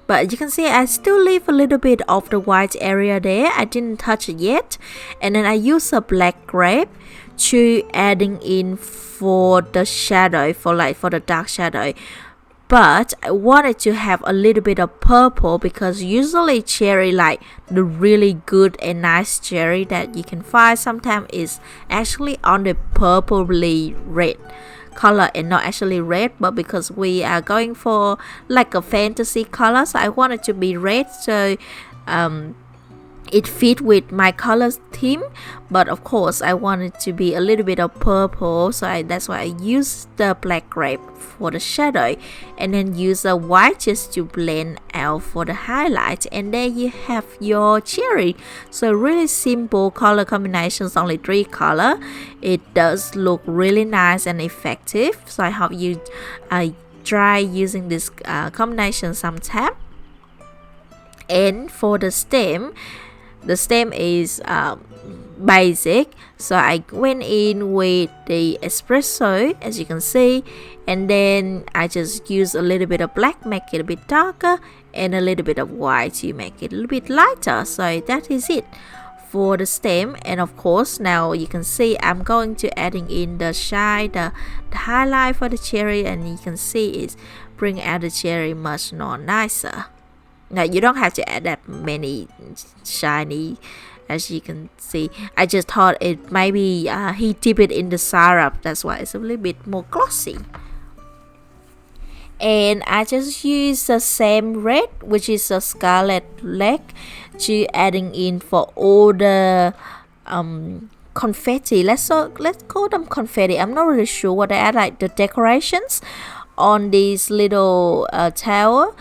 But you can see I still leave a little bit of the white area there. I didn't touch it yet. And then I use a black grape to adding in for the shadow, for the dark shadow. But I wanted to have a little bit of purple because usually cherry, like the really good and nice cherry that you can find sometimes, is actually on the purpley red color and not actually red, but because we are going for like a fantasy color, so I want it to be red, so it fit with my color theme. But of course I want it to be a little bit of purple, so that's why I use the black grape for the shadow and then use a white just to blend out for the highlight. And there you have your cherry. So really simple color combinations, only 3 color. It does look really nice and effective, so I hope you try using this combination sometime. And for the stem is basic, so I went in with the espresso, as you can see, and then I just use a little bit of black, make it a bit darker, and a little bit of white to make it a little bit lighter. So that is it for the stem. And of course now you can see I'm going to adding in the shine, the highlight for the cherry, and you can see it's bring out the cherry much more nicer. Now you don't have to add that many shiny, as you can see. I just thought it maybe he dipped it in the syrup, that's why it's a little bit more glossy. And I just use the same red, which is a scarlet lilac, to adding in for all the confetti. Let's call them confetti. I'm not really sure what they are, like the decorations on this little tower.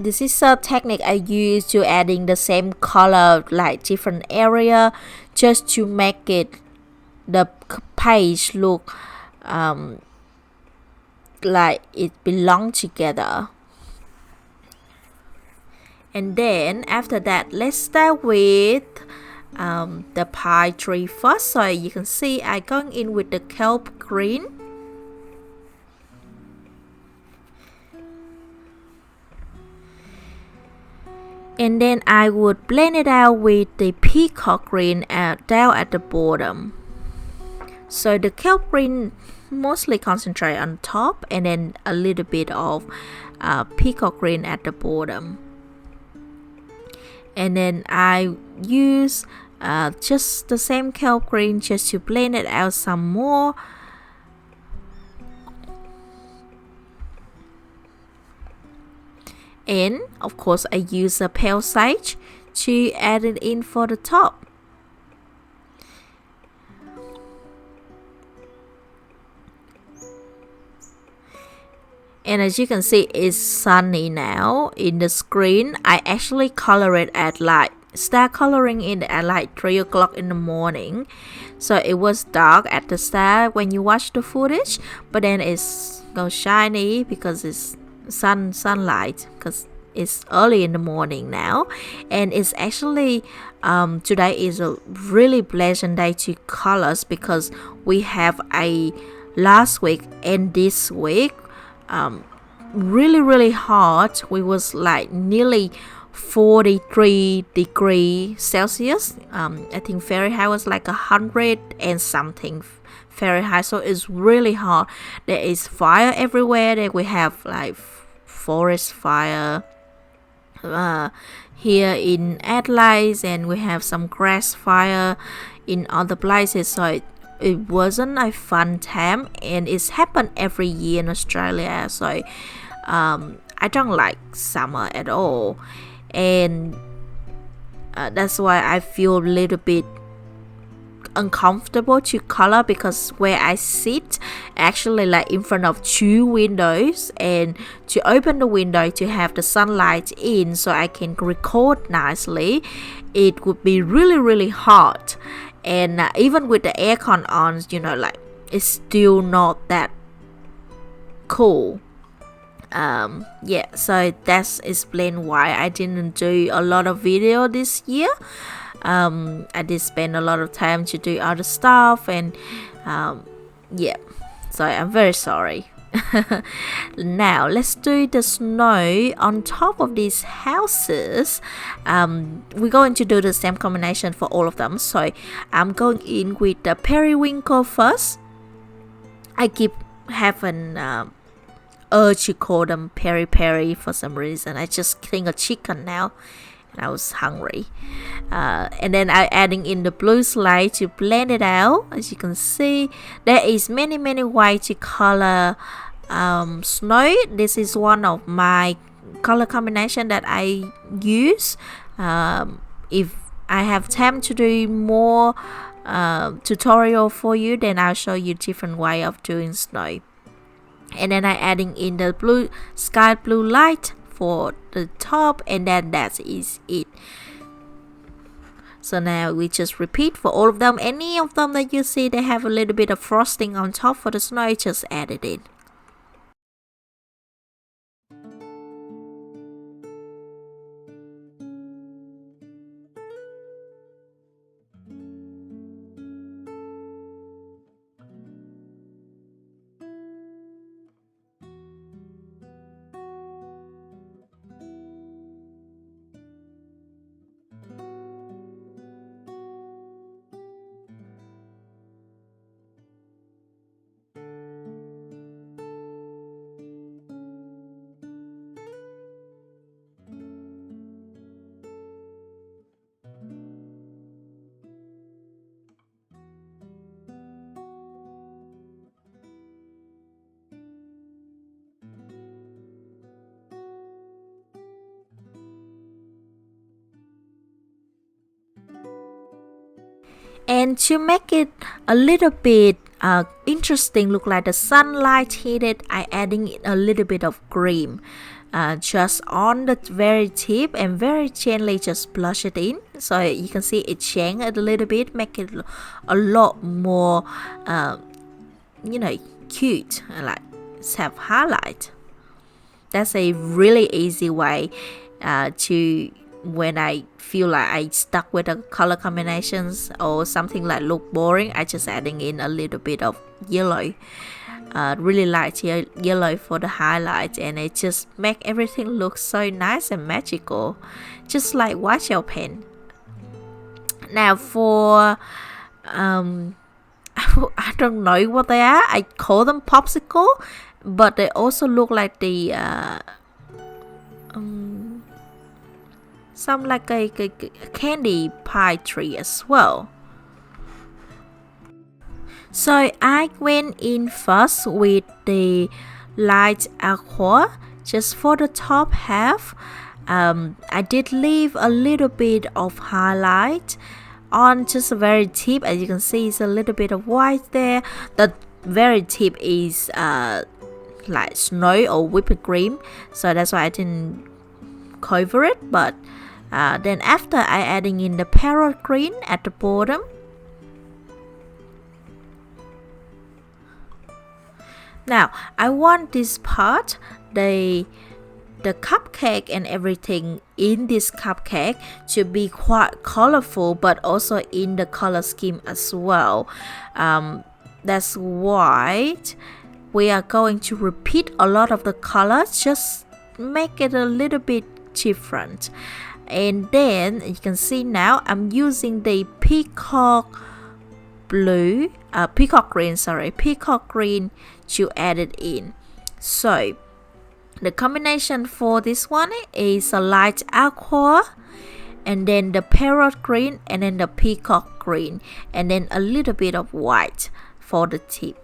This is a technique I use to adding the same color, like different area, just to make it the page look like it belong together. And then after that, let's start with the pie tree first. So you can see I going in with the kelp green. And then I would blend it out with the peacock green down at the bottom. So the kelp green mostly concentrate on top, and then a little bit of peacock green at the bottom. And then I use just the same kelp green just to blend it out some more. And of course I use a pale sage to add it in for the top. And as you can see, it's sunny now in the screen. I actually color it at start coloring it at like 3 o'clock in the morning, so it was dark at the start when you watch the footage, but then it's go shiny because it's sunlight, because it's early in the morning now. And it's actually today is a really pleasant day to colors, because we have a last week and this week really hot. We was like nearly 43 degrees Celsius. I think Fahrenheit was like 100 and something Fahrenheit, so it's really hot. There is fire everywhere. There we have like forest fire here in Adelaide, and we have some grass fire in other places. So it wasn't a fun time, and it's happened every year in Australia. So I don't like summer at all. and that's why I feel a little bit uncomfortable to color, because where I sit actually like in front of 2 windows, and to open the window to have the sunlight in so I can record nicely, it would be really hot. And even with the aircon on, you know, like it's still not that cool. Yeah, so that's explain why I didn't do a lot of video this year. I did spend a lot of time to do other stuff, and yeah, so I'm very sorry. Now let's do the snow on top of these houses. We're going to do the same combination for all of them, so I'm going in with the periwinkle first. I keep having urge to call them peri for some reason. I just think of chicken now, and I was hungry. And then I'm adding in the blue slate to blend it out. As you can see, there is many ways to color snow. This is one of my color combination that I use. If I have time to do more tutorial for you, then I'll show you different way of doing snow. And then I'm adding in the blue sky blue light for the top, and then that is it. So now we just repeat for all of them. Any of them that you see they have a little bit of frosting on top for the snow, just add it in. And to make it a little bit interesting, look like the sunlight hit it, I adding a little bit of green just on the very tip, and very gently just blush it in, so you can see it change it a little bit, make it a lot more you know, cute, like have highlight. That's a really easy way to, when I feel like I stuck with the color combinations or something like look boring, I just adding in a little bit of yellow, really light yellow for the highlight, and it just make everything look so nice and magical, just like white gel pen. Now for I don't know what they are. I call them popsicle, but they also look like the some like a candy pie tree as well. So I went in first with the light aqua just for the top half. I did leave a little bit of highlight on just the very tip. As you can see, it's a little bit of white there. The very tip is like snow or whipped cream, so that's why I didn't cover it. But then after I adding in the parrot green at the bottom. Now I want this part, the cupcake and everything in this cupcake to be quite colorful, but also in the color scheme as well. That's why we are going to repeat a lot of the colors, just make it a little bit different. And then you can see now I'm using the peacock green to add it in. So the combination for this one is a light aqua, and then the parrot green, and then the peacock green, and then a little bit of white for the tip.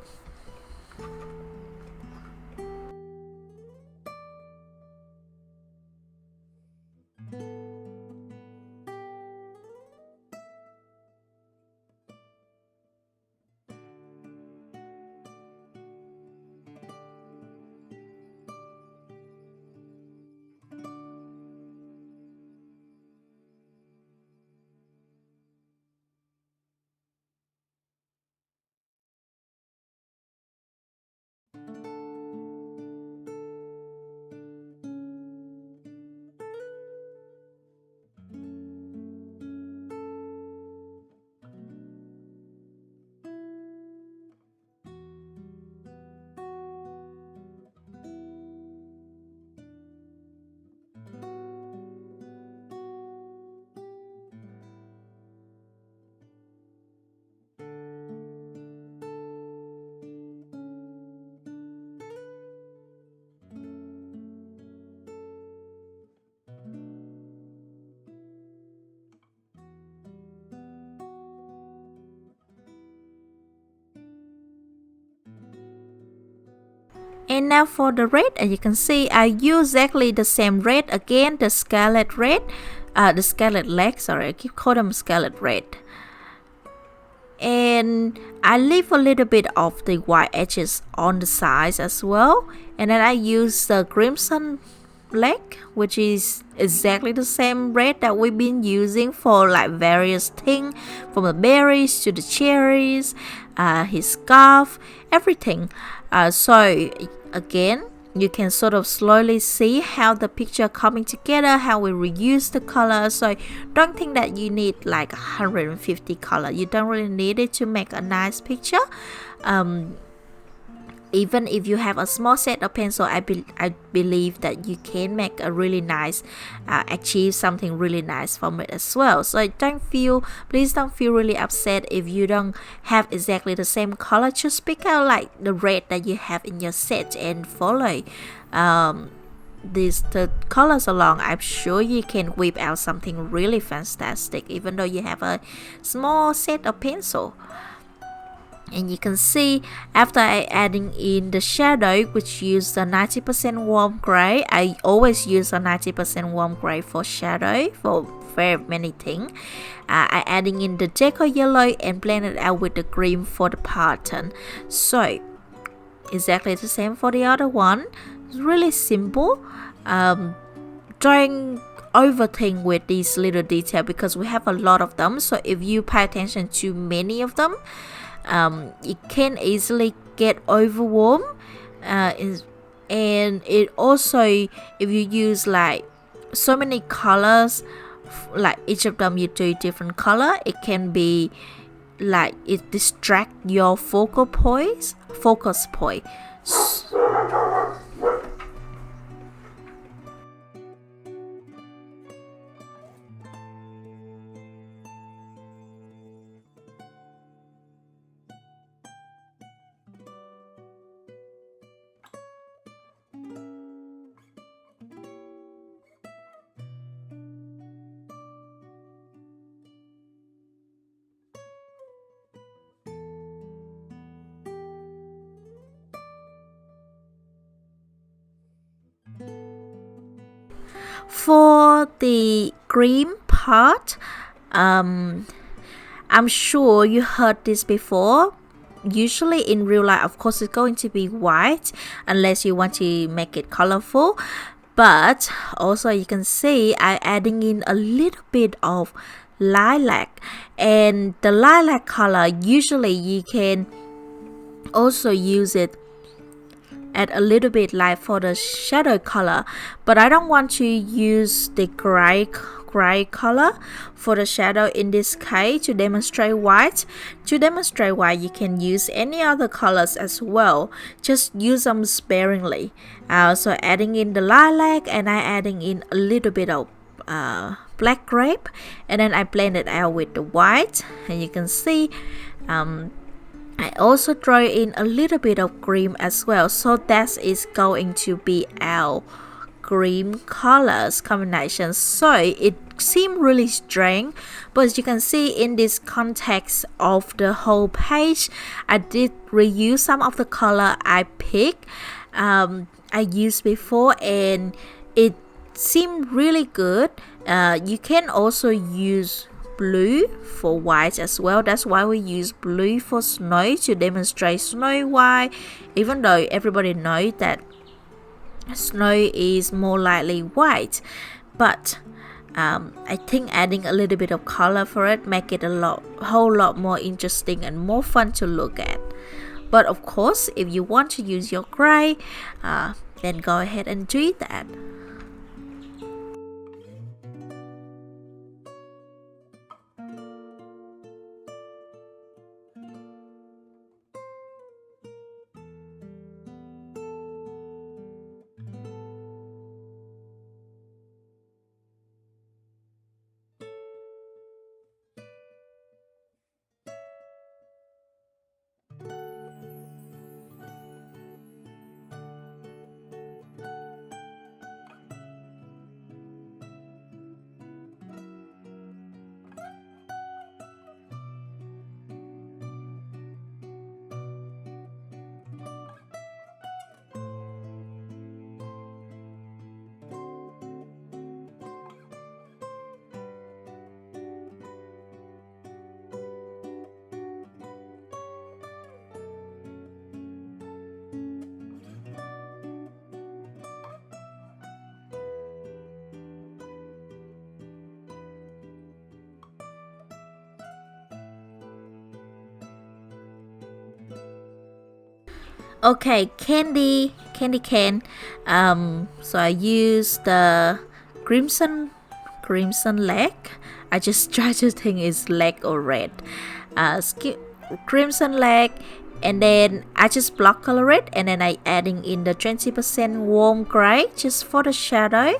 And now for the red, as you can see, I use exactly the same red again, the scarlet red, the scarlet leg, sorry, I keep calling them scarlet red. And I leave a little bit of the white edges on the sides as well. And then I use the crimson leg, which is exactly the same red that we've been using for like various things, from the berries to the cherries, his scarf, everything. So again, you can sort of slowly see how the picture coming together, how we reuse the color. So don't think that you need like 150 color. You don't really need it to make a nice picture. Even if you have a small set of pencil, I believe that you can make a really nice, achieve something really nice from it as well. So please don't feel really upset if you don't have exactly the same color. Just pick out like the red that you have in your set and follow the colors along. I'm sure you can whip out something really fantastic, even though you have a small set of pencil. And you can see after I adding in the shadow, which use the 90% warm gray. I always use a 90% warm gray for shadow for very many things. I adding in the deco yellow and blend it out with the green for the pattern. So exactly the same for the other one. It's really simple. Don't overthink with these little detail because we have a lot of them. So if you pay attention to many of them, it can easily get overwhelmed, and it also, if you use like so many colors, like each of them you do different color, it can be like it distract your focus point. For the green part, I'm sure you heard this before. Usually in real life, of course, it's going to be white unless you want to make it colorful. But also you can see I adding in a little bit of lilac, and the lilac color usually you can also use it add a little bit like for the shadow color, but I don't want to use the gray color for the shadow in this case to demonstrate white. To demonstrate white, you can use any other colors as well, just use them sparingly. So adding in the lilac, and I adding in a little bit of black grape, and then I blend it out with the white, and you can see I also throw in a little bit of green as well, so that is going to be our green colors combination. So it seems really strange, but as you can see in this context of the whole page, I did reuse some of the color I picked, I used before, and it seemed really good. You can also use blue for white as well. That's why we use blue for snow, to demonstrate snow white, even though everybody knows that snow is more likely white. But I think adding a little bit of color for it make it a whole lot more interesting and more fun to look at. But of course, if you want to use your gray, then go ahead and do that. Okay, candy cane. So I use the crimson leg. I just try to think it's leg or red. Crimson leg, and then I just block color it, and then I adding in the 20% warm gray just for the shadow.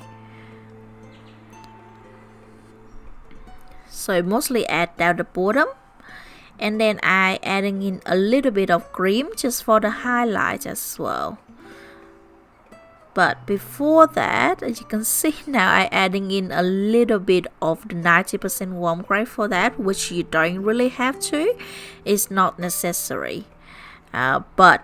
So mostly add down the bottom, and then I adding in a little bit of cream just for the highlight as well. But before that, as you can see now, I adding in a little bit of the 90% warm gray for that, which you don't really have to. It's not necessary. But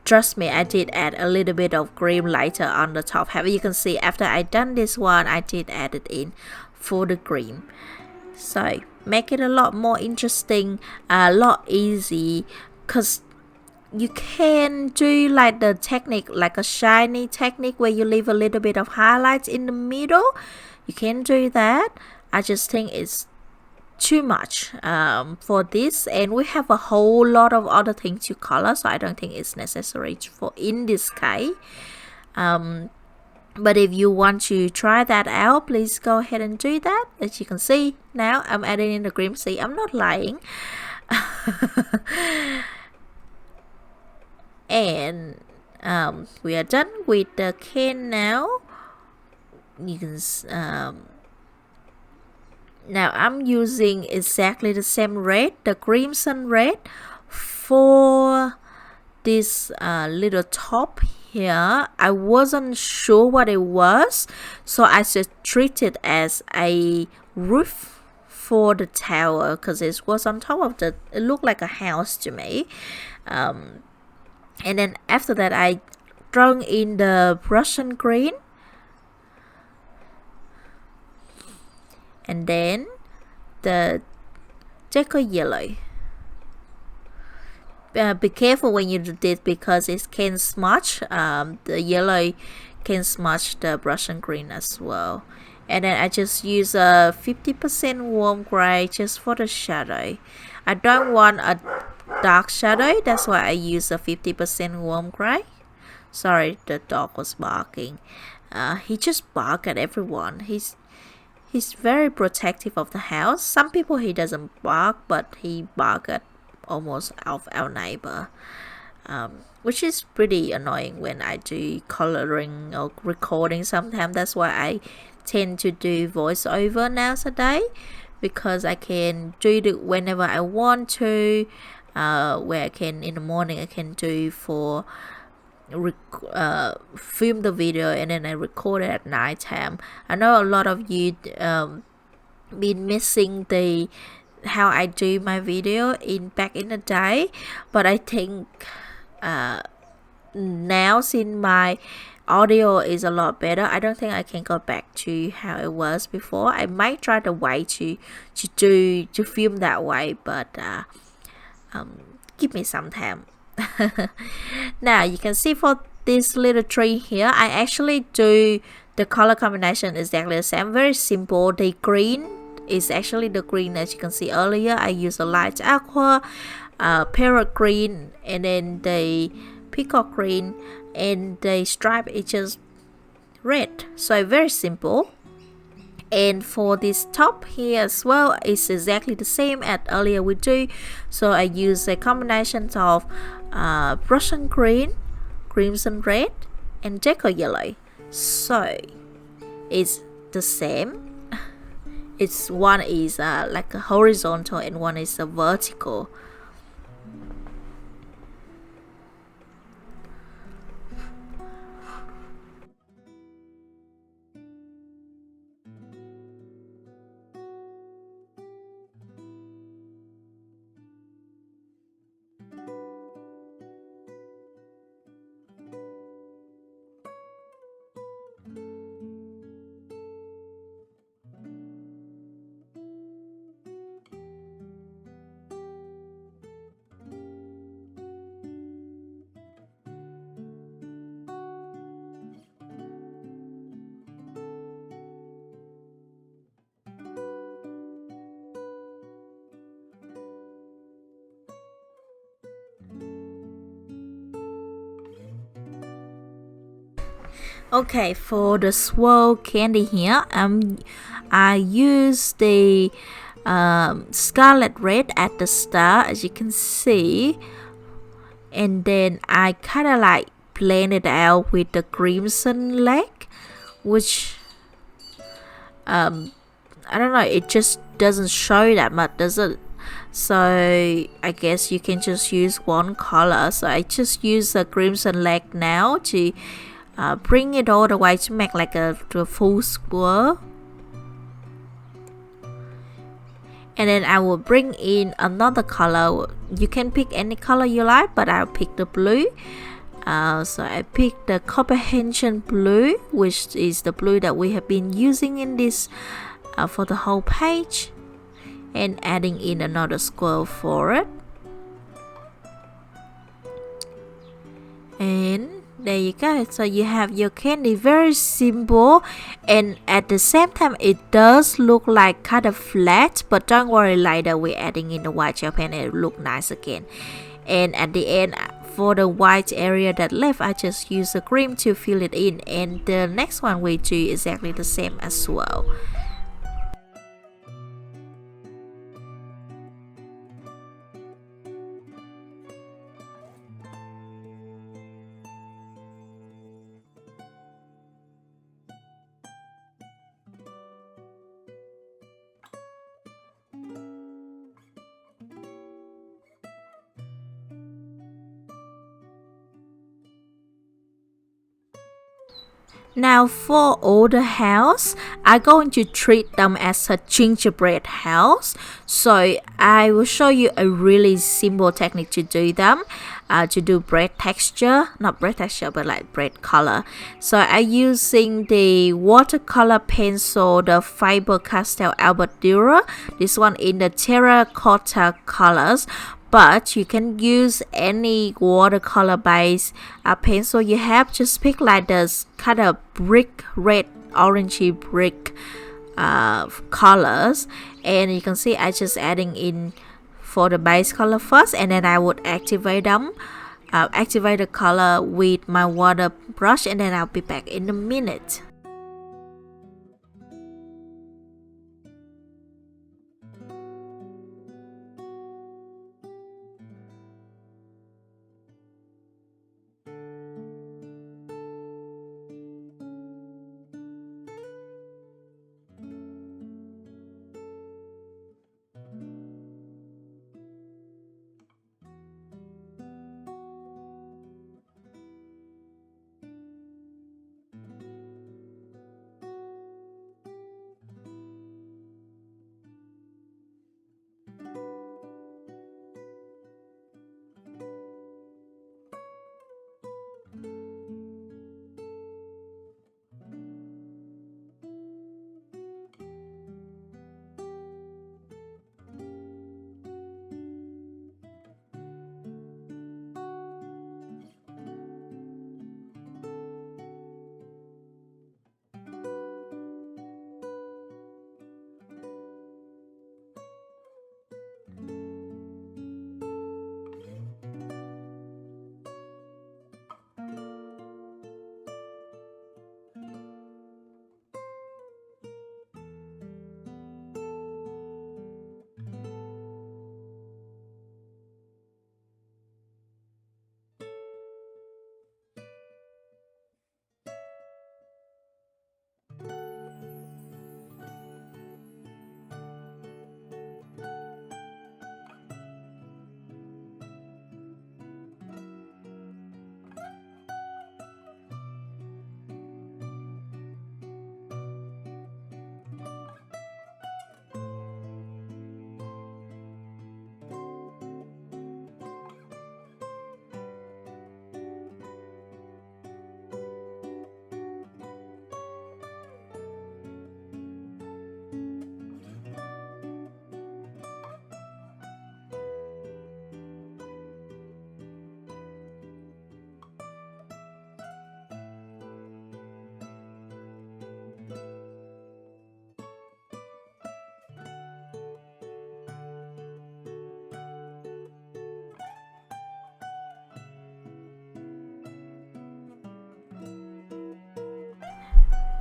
trust me, I did add a little bit of cream lighter on the top. However, you can see after I done this one, I did add it in for the cream. So make it a lot more interesting, a lot easy, because you can do like the technique, like a shiny technique where you leave a little bit of highlights in the middle. You can do that. I just think it's too much for this, and we have a whole lot of other things to color, so I don't think it's necessary for in this case. But if you want to try that out, please go ahead and do that. As you can see now, I'm adding in the cream. See, I'm not lying. And we are done with the can now. You can now I'm using exactly the same red, the crimson red, for this little top here. I wasn't sure what it was, so I just treat it as a roof for the tower, because it was on top of it looked like a house to me. And then after that, I thrown in the Prussian green, and then the deco yellow. Be careful when you do this, because it can smudge. The yellow can smudge the Prussian green as well. And then I just use a 50% warm gray just for the shadow. I don't want a dark shadow, that's why I use a 50% warm gray. Sorry, the dog was barking. He just bark at everyone. He's very protective of the house. Some people he doesn't bark, but he bark at almost of our neighbor, which is pretty annoying when I do coloring or recording sometimes. That's why I tend to do voiceover nowadays, because I can do it whenever I want to, where I can in the morning I can do for film the video, and then I record it at night time. I know a lot of you been missing the how I do my video back in the day, but I think now since my audio is a lot better, I don't think I can go back to how it was before. I might try the way to film that way, but give me some time. Now you can see for this little tree here, I actually do the color combination exactly the same, very simple. The green is actually the green as you can see earlier. I use a light aqua, parrot green, and then the peacock green, and the stripe is just red. So very simple. And for this top here as well, it's exactly the same as earlier we do. So I use a combination of Prussian green, crimson red, and deco yellow. So it's the same. It's one is like a horizontal and one is a vertical. Okay, for the swirl candy here, I use the scarlet red at the start, as you can see, and then I kind of like blend it out with the crimson leg, which I don't know, it just doesn't show that much, does it? So I guess you can just use one color. So I just use the crimson leg now to bring it all the way to make like to a full square. And then I will bring in another color. You can pick any color you like, but I'll pick the blue. So I picked the comprehension blue, which is the blue that we have been using in this for the whole page, and adding in another square for it. And there you go. So you have your candy, very simple, and at the same time it does look like kind of flat, but don't worry, later we're adding in the white gel pen and it will look nice again. And at the end, for the white area that left, I just use the cream to fill it in, and the next one we do exactly the same as well. Now for all the house, I'm going to treat them as a gingerbread house. So I will show you a really simple technique to do them. To do bread texture, not bread texture, but like bread color. So I'm using the watercolor pencil, the Faber Castell Albert Durer. This one in the terracotta colors. But you can use any watercolor base pencil you have. Just pick like this kind of brick red, orangey brick colors, and you can see I just adding in for the base color first, and then I would activate them. Activate the color with my water brush, and then I'll be back in a minute.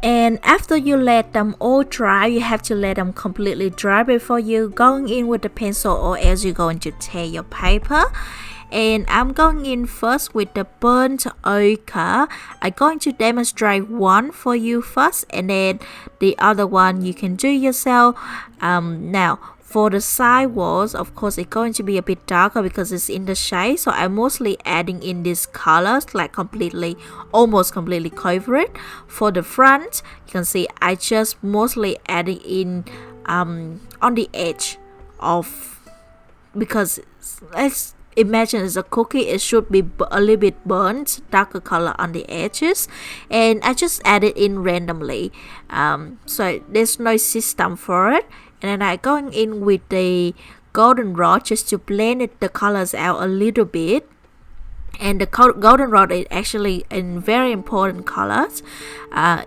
And after you let them all dry, you have to let them completely dry before you going in with the pencil, or else you're going to tear your paper. And I'm going in first with the burnt ochre. I'm going to demonstrate one for you first, and then the other one you can do yourself. Now for the side walls, of course it's going to be a bit darker because it's in the shade, so I'm mostly adding in these colors, like almost completely cover it. For the front, you can see I just mostly adding in on the edge of, because let's imagine it's a cookie, it should be a little bit burnt, darker color on the edges, and I just add it in randomly, so there's no system for it. And then I going in with the goldenrod just to blend the colors out a little bit. And the goldenrod is actually in very important colors,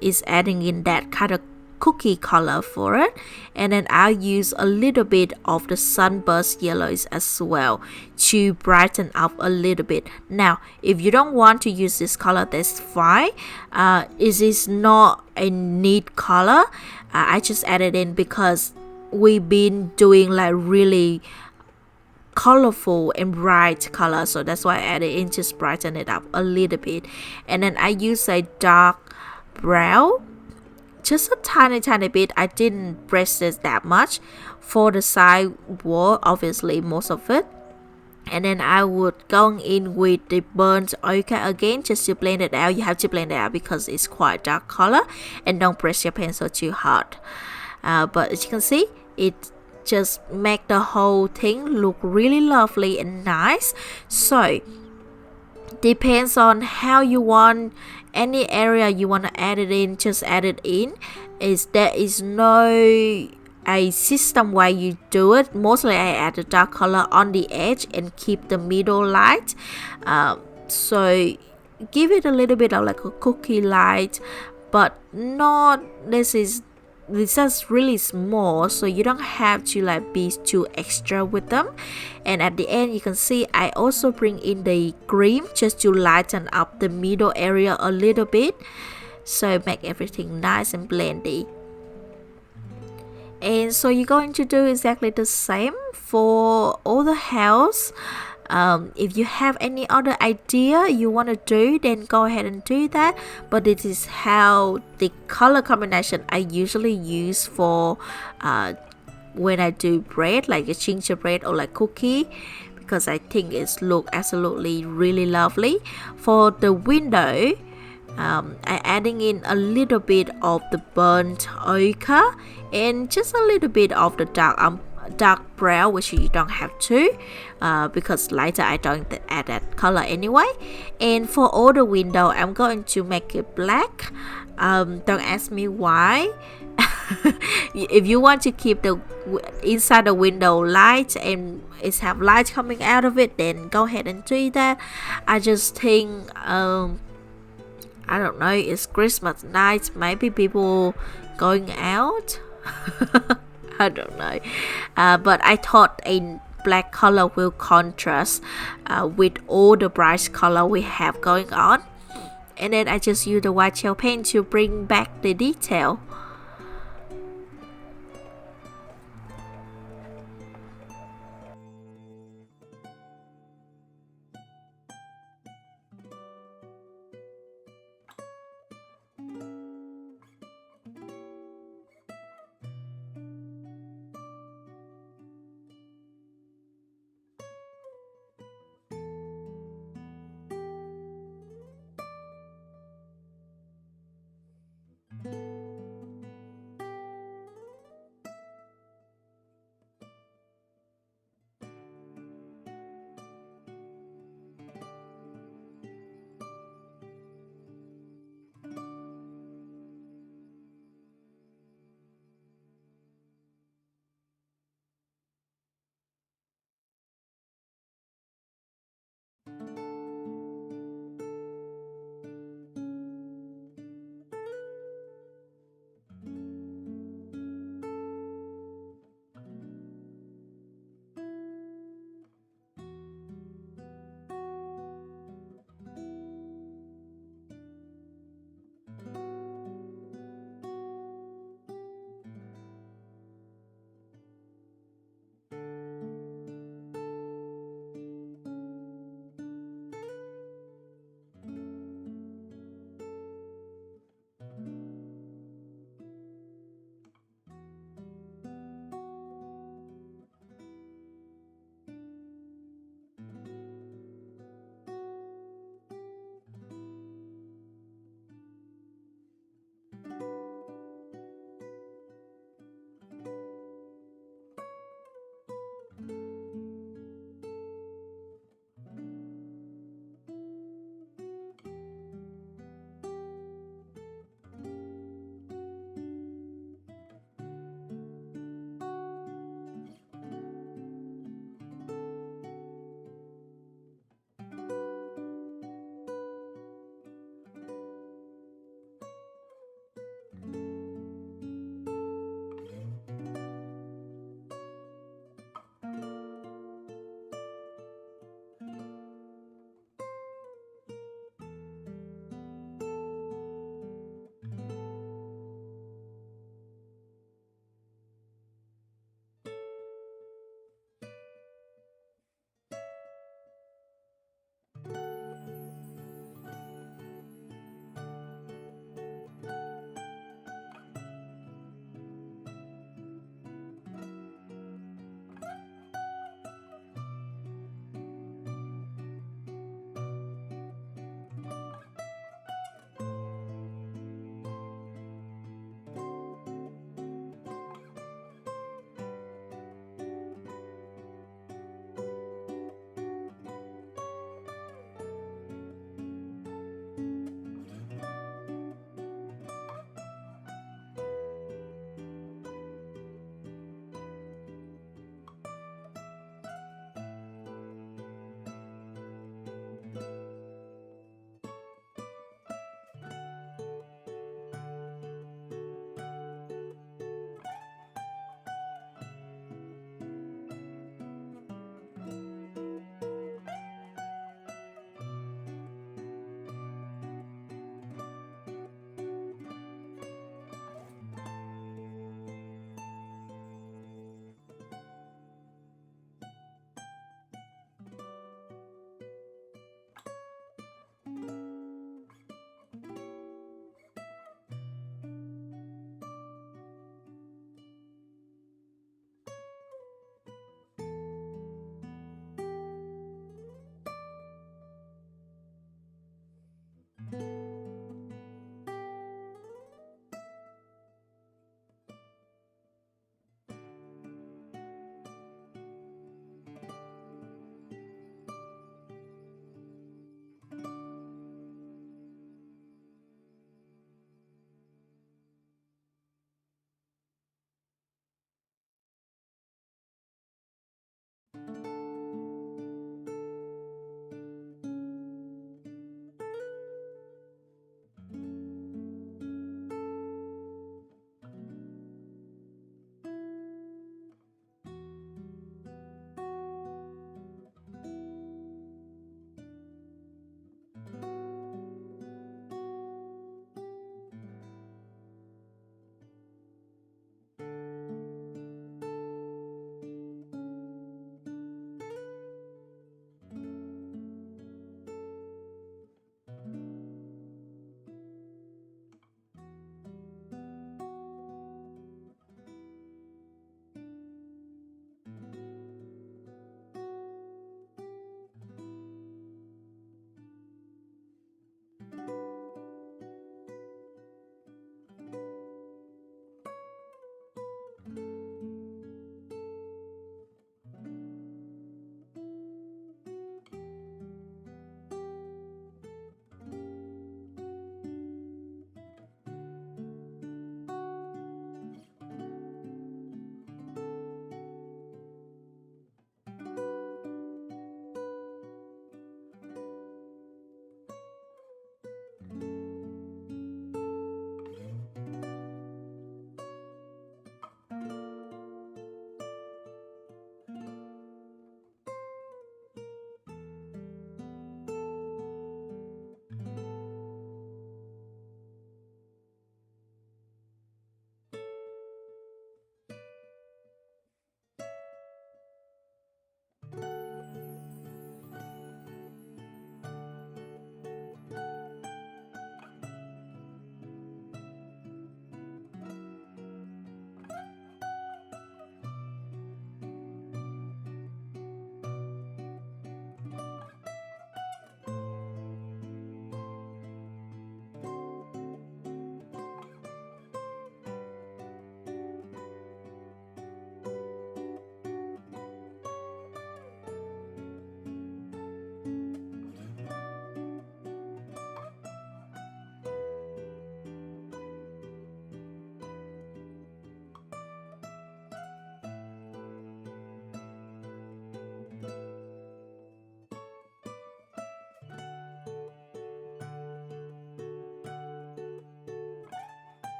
is adding in that kind of cookie color for it. And then I'll use a little bit of the sunburst yellows as well to brighten up a little bit. Now if you don't want to use this color, that's fine. It is not a neat color. I just added in because we've been doing like really colorful and bright color, so that's why I added in, just brighten it up a little bit. And then I use a dark brown, just a tiny bit. I didn't press this that much for the side wall, obviously most of it. And then I would go in with the burnt ochre again just to blend it out. You have to blend it out because it's quite dark color, and don't press your pencil too hard. But as you can see, it just make the whole thing look really lovely and nice. So depends on how you want, any area you want to add it in, just add it in. There is no a system way you do it. Mostly I add the dark color on the edge and keep the middle light, so give it a little bit of like a cookie light, but not this is really small, so you don't have to like be too extra with them. And at the end you can see I also bring in the cream just to lighten up the middle area a little bit, so make everything nice and blendy. And so you're going to do exactly the same for all the house. If you have any other idea you want to do, then go ahead and do that. But this is how the color combination I usually use for when I do bread, like a gingerbread or like cookie, because I think it's look absolutely really lovely. For the window, I'm adding in a little bit of the burnt ochre and just a little bit of the dark brown, which you don't have to, because later I don't add that color anyway. And for all the window, I'm going to make it black. Don't ask me why. If you want to keep the inside the window light and it's have light coming out of it, then go ahead and do that. I just think I don't know, it's Christmas night, maybe people going out. I don't know, but I thought a black color will contrast with all the bright color we have going on. And then I just use the white gel pen to bring back the detail.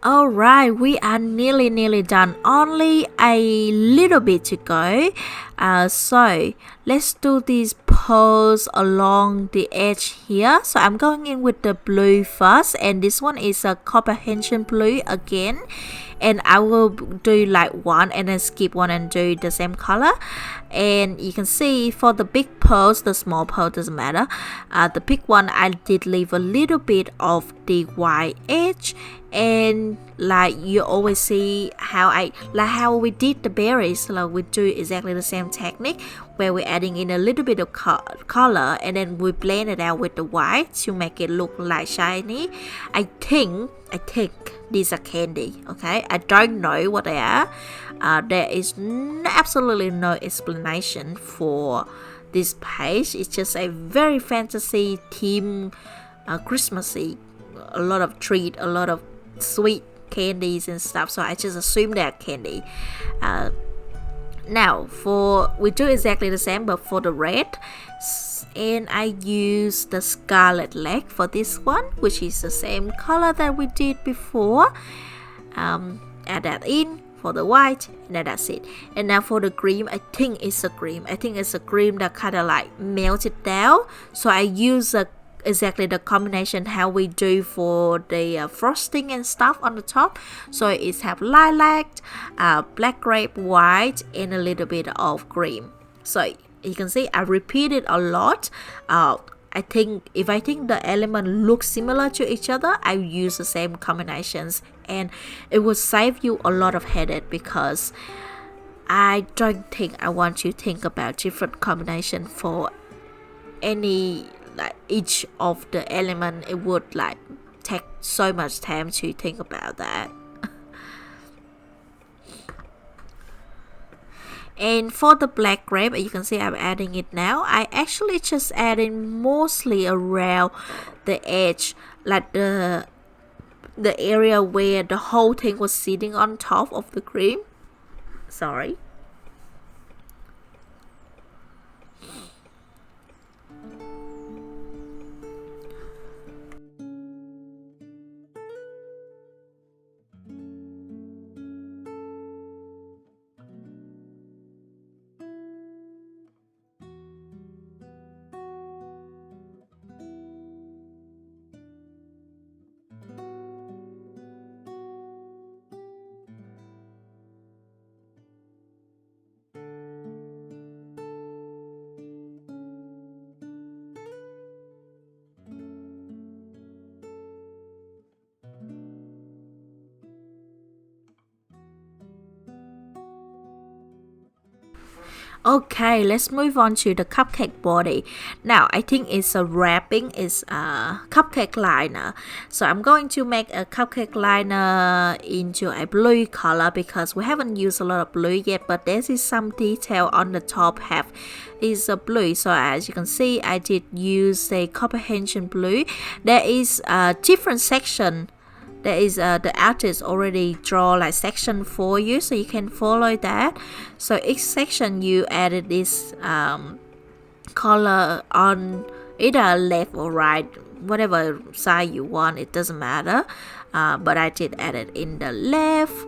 Alright, we are nearly done. Only a little bit to go. So let's do this pose along the edge here. So I'm going in with the blue first, and this one is a comprehension blue again. And I will do like one and then skip one and do the same color. And you can see for the big pose, the small pose doesn't matter. The big one, I did leave a little bit of the white edge, and like you always see how we did the berries, like we do exactly the same technique where we're adding in a little bit of color and then we blend it out with the white to make it look like shiny. I think these are candy. Okay, I don't know what they are. There is absolutely no explanation for this page. It's just a very fantasy theme, Christmassy, a lot of treat, a lot of sweet candies and stuff, so I just assume they're candy. Now we do exactly the same, but for the red, and I use the scarlet leg for this one, which is the same color that we did before. Add that in for the white, and then that's it. And now for the cream, I think it's a cream that kind of like melted down, so I use exactly the combination how we do for the frosting and stuff on the top. So it's have lilac, black grape, white, and a little bit of cream. So you can see I repeat it a lot. If I think the element looks similar to each other, I use the same combinations, and it will save you a lot of headache, because I don't think I want to think about different combination for any, like each of the element. It would like take so much time to think about that. And for the black grape, you can see I'm adding it now. I actually just adding mostly around the edge, like the area where the whole thing was sitting on top of the cream. Sorry. Okay, let's move on to the cupcake body. Now, I think it's a wrapping, it's a cupcake liner. So I'm going to make a cupcake liner into a blue color, because we haven't used a lot of blue yet, but there is some detail on the top half is a blue. So as you can see, I did use a comprehension blue. There is a different section. There is the artist already draw like section for you, so you can follow that. So each section you added this color on either left or right, whatever side you want, it doesn't matter. But I did add it in the left.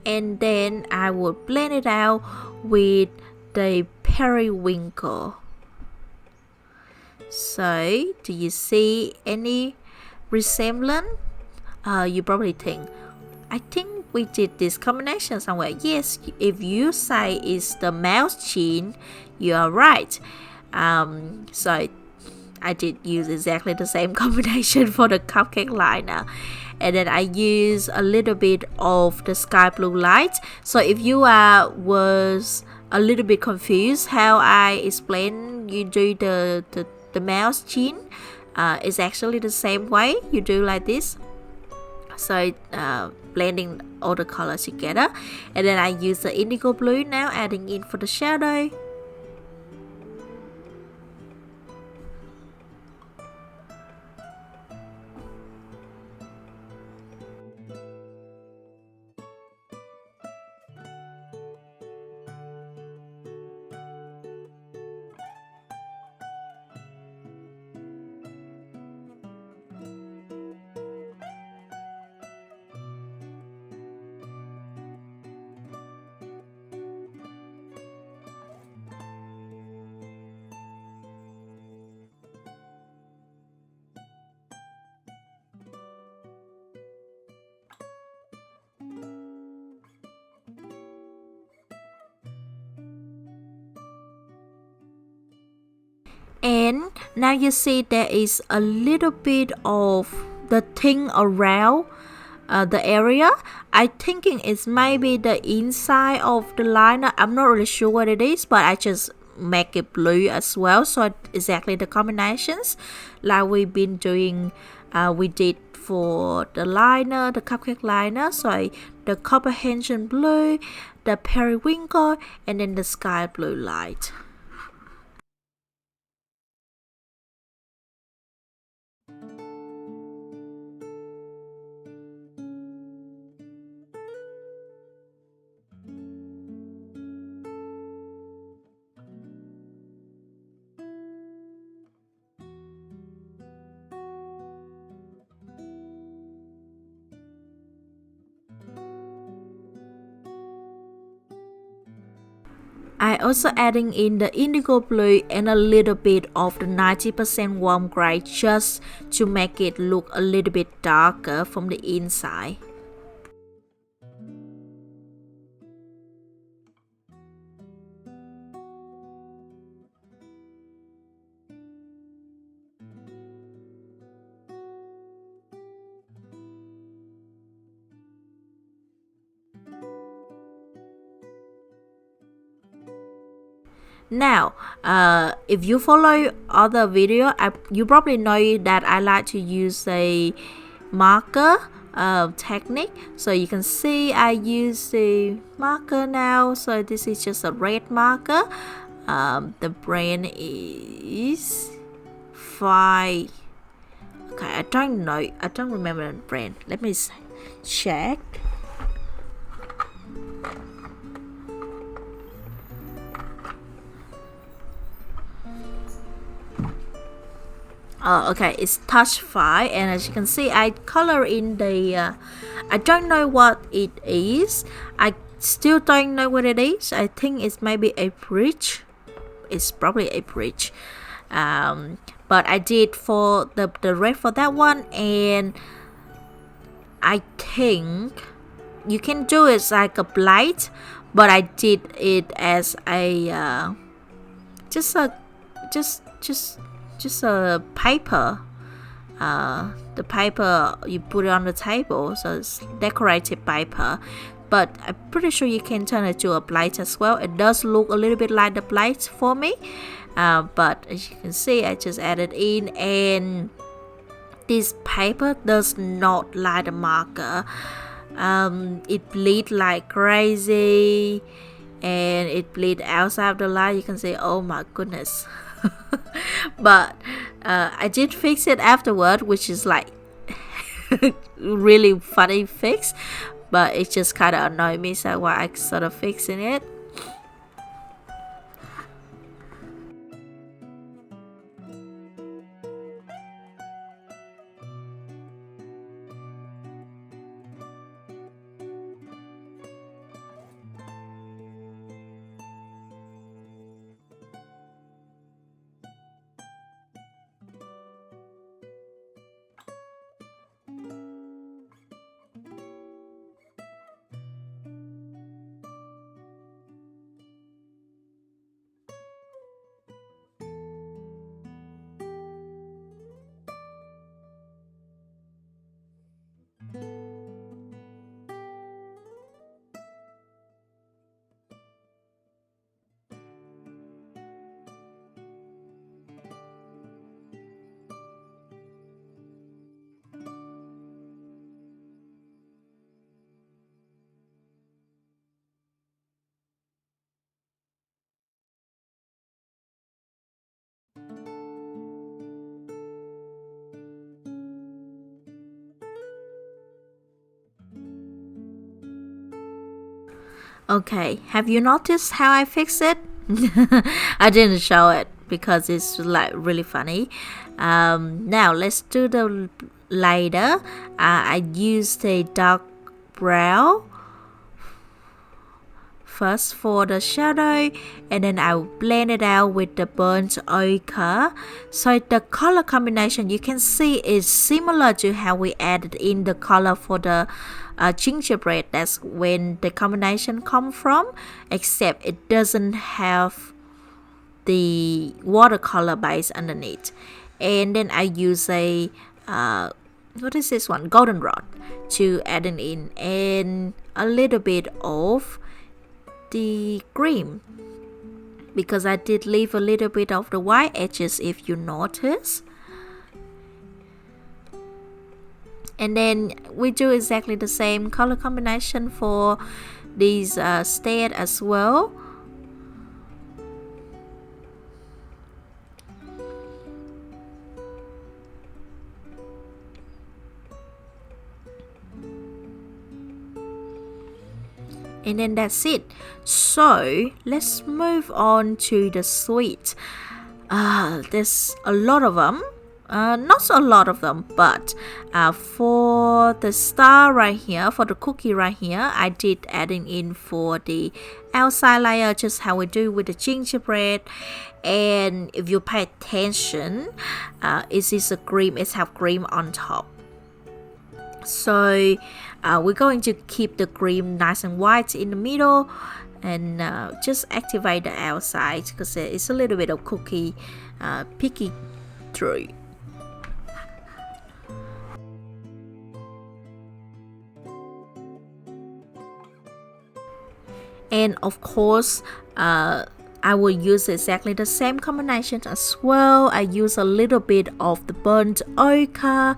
And then I would blend it out with the periwinkle. So do you see any resemblance? You probably think, I think we did this combination somewhere. Yes, if you say it's the mouse chin, you are right. So I did use exactly the same combination for the cupcake liner. And then I use a little bit of the sky blue light. So if you was a little bit confused how I explain you do the mouse chin, it's actually the same way you do like this. So blending all the colors together. And then I use the indigo blue now, adding in for the shadow. then now you see there is a little bit of the thing around the area. I thinking it's maybe the inside of the liner. I'm not really sure what it is, but I just make it blue as well, so exactly the combinations like we've been doing, we did for the liner, the cupcake liner. So the comprehension blue, the periwinkle, and then the sky blue light. I also adding in the indigo blue and a little bit of the 90% warm gray just to make it look a little bit darker from the inside. Now, if you follow other video, you probably know that I like to use a marker technique. So you can see I use the marker now. So this is just a red marker. The brand is Okay, I don't know. I don't remember the brand. Let me check. Okay, it's touch 5, and as you can see I color in the I don't know what it is. I still don't know what it is. I think it's maybe a bridge. It's probably a bridge, but I did for the red for that one, and I think you can do it like a blight, but I did it as a just a paper. The paper you put it on the table, so it's decorative paper. But I'm pretty sure you can turn it to a blight as well. It does look a little bit like the blight for me, but as you can see, I just added in, and this paper does not like the marker. It bleed like crazy, and it bleed outside of the light. You can see, oh my goodness. But I did fix it afterward, which is like really funny fix, but it just kind of annoyed me, so why I sort of fixing it. Okay, have you noticed how I fix it? I didn't show it because it's like really funny. Now let's do the later. I used a dark brown first for the shadow, and then I will blend it out with the burnt ochre. So the color combination you can see is similar to how we added in the color for the gingerbread. That's when the combination come from, except it doesn't have the watercolor base underneath. And then I use a what is this one, goldenrod, to add it in, and a little bit of the cream, because I did leave a little bit of the white edges if you notice. And then we do exactly the same color combination for these slate as well. And then that's it. So let's move on to the sweet. There's a lot of them. Not a lot of them, but for the star right here, for the cookie right here, I did adding in for the outside layer, just how we do with the gingerbread. And if you pay attention, it is a cream, it has cream on top. So we're going to keep the cream nice and white in the middle, and just activate the outside because it's a little bit of cookie picky through. And of course, I will use exactly the same combination as well. I use a little bit of the burnt ochre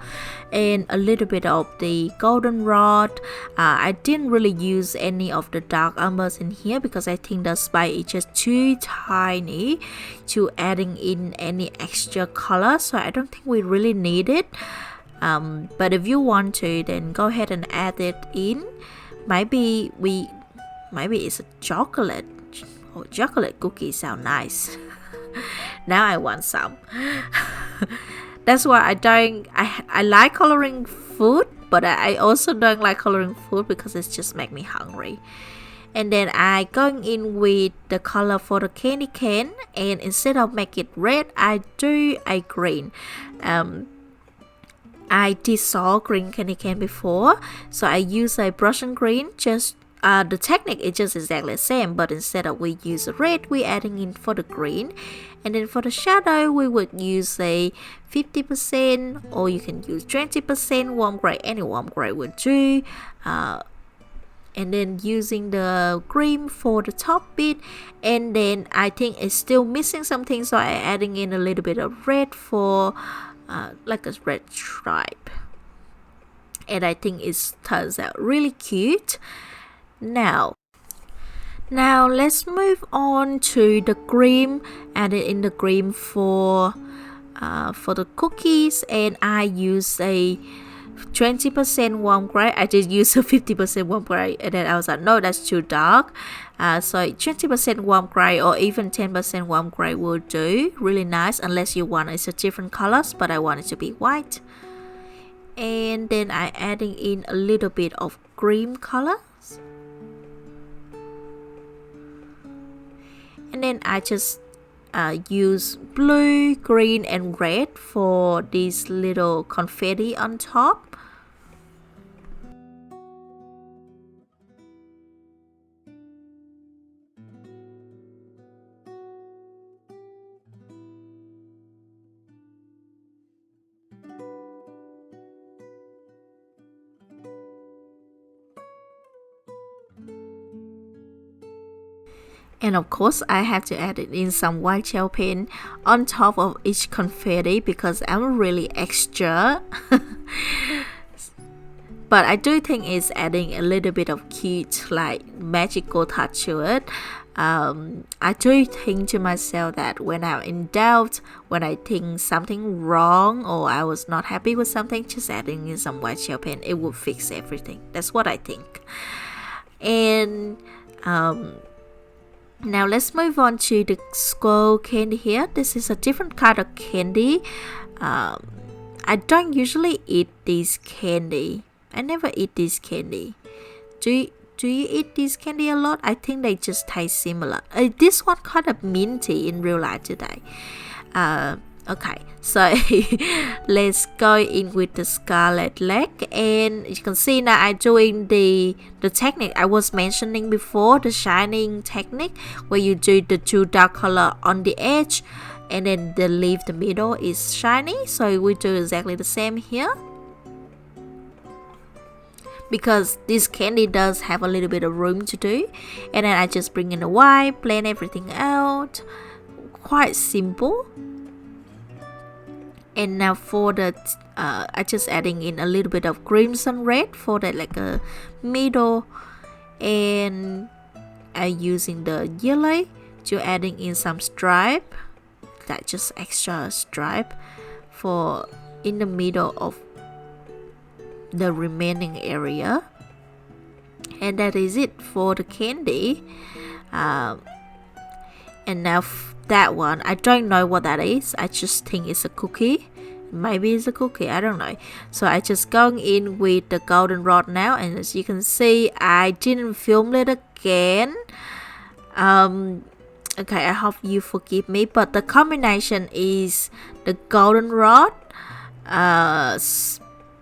and a little bit of the goldenrod. I didn't really use any of the dark umbers in here because I think the spice is just too tiny to adding in any extra color, so I don't think we really need it. But if you want to, then go ahead and add it in. Maybe it's a chocolate. Oh, chocolate cookies sound nice. Now I want some. That's why I like coloring food, but I also don't like coloring food because it just makes me hungry. And then I going in with the color for the candy cane, and instead of make it red, I do a green. I did saw green candy cane before, so I use a prussian green. Just the technique is just exactly the same, but instead of we use a red, we're adding in for the green. And then for the shadow, we would use a 50%, or you can use 20% warm gray. Any warm gray would do. And then using the cream for the top bit. And then I think it's still missing something, so I'm adding in a little bit of red for like a red stripe. And I think it turns out really cute. Now let's move on to the cream. Add it in the cream for the cookies, and I use a 20% warm gray. I just use a 50% warm gray, and then I was like, no, that's too dark. So 20% warm gray or even 10% warm gray will do really nice, unless you want it's a different colors, but I want it to be white. And then I adding in a little bit of cream color. And then I just use blue, green and red for these little confetti on top. And of course, I have to add in some white gel pen on top of each confetti because I'm really extra. But I do think it's adding a little bit of cute, like magical touch to it. I do think to myself that when I'm in doubt, when I think something wrong or I was not happy with something, just adding in some white gel pen, it will fix everything. That's what I think. And now let's move on to the Swirl Candy here. This is a different kind of candy. I don't usually eat this candy. I never eat this candy. Do you eat this candy a lot? I think they just taste similar. This one kind of minty in real life today. Okay, so let's go in with the scarlet leg, and you can see now I'm doing the technique I was mentioning before, the shining technique, where you do the two dark color on the edge and then the leaf the middle is shiny. So we do exactly the same here, because this candy does have a little bit of room to do. And then I just bring in the white, blend everything out, quite simple. And now for the I just adding in a little bit of crimson red for that like a middle, and I using the yellow to adding in some stripe, that just extra stripe for in the middle of the remaining area. And that is it for the candy. And now that one, I don't know what that is. I just think it's a cookie. Maybe it's a cookie, I don't know. So I just going in with the goldenrod now, and as you can see, I didn't film it again. Okay, I hope you forgive me, but the combination is the goldenrod,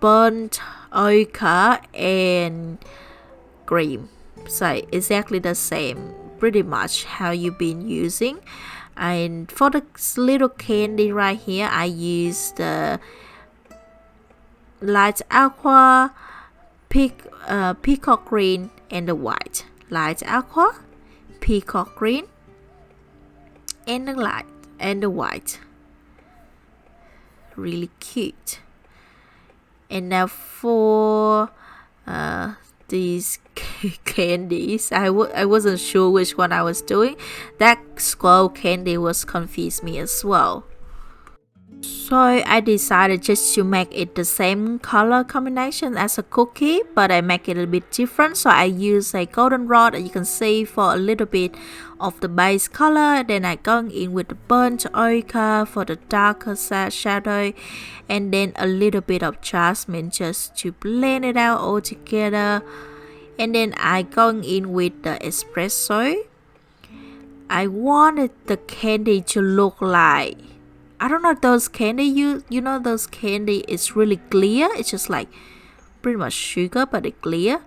burnt ochre, and cream. So exactly the same, pretty much how you've been using. And for the little candy right here, I use the light aqua, peacock green, and the white. Light aqua, peacock green, and the white. Really cute. And now for these candies, I wasn't sure which one I was doing. That Swirl Candy was confused me as well. So I decided just to make it the same color combination as a cookie, but I make it a bit different. So I use a goldenrod, you can see, for a little bit of the base color. Then I go in with the burnt ochre for the darker shadow, and then a little bit of jasmine just to blend it out all together. And then I going in with the espresso. I wanted the candy to look like, I don't know, those candy you know those candy is really clear. It's just like pretty much sugar, but it's clear.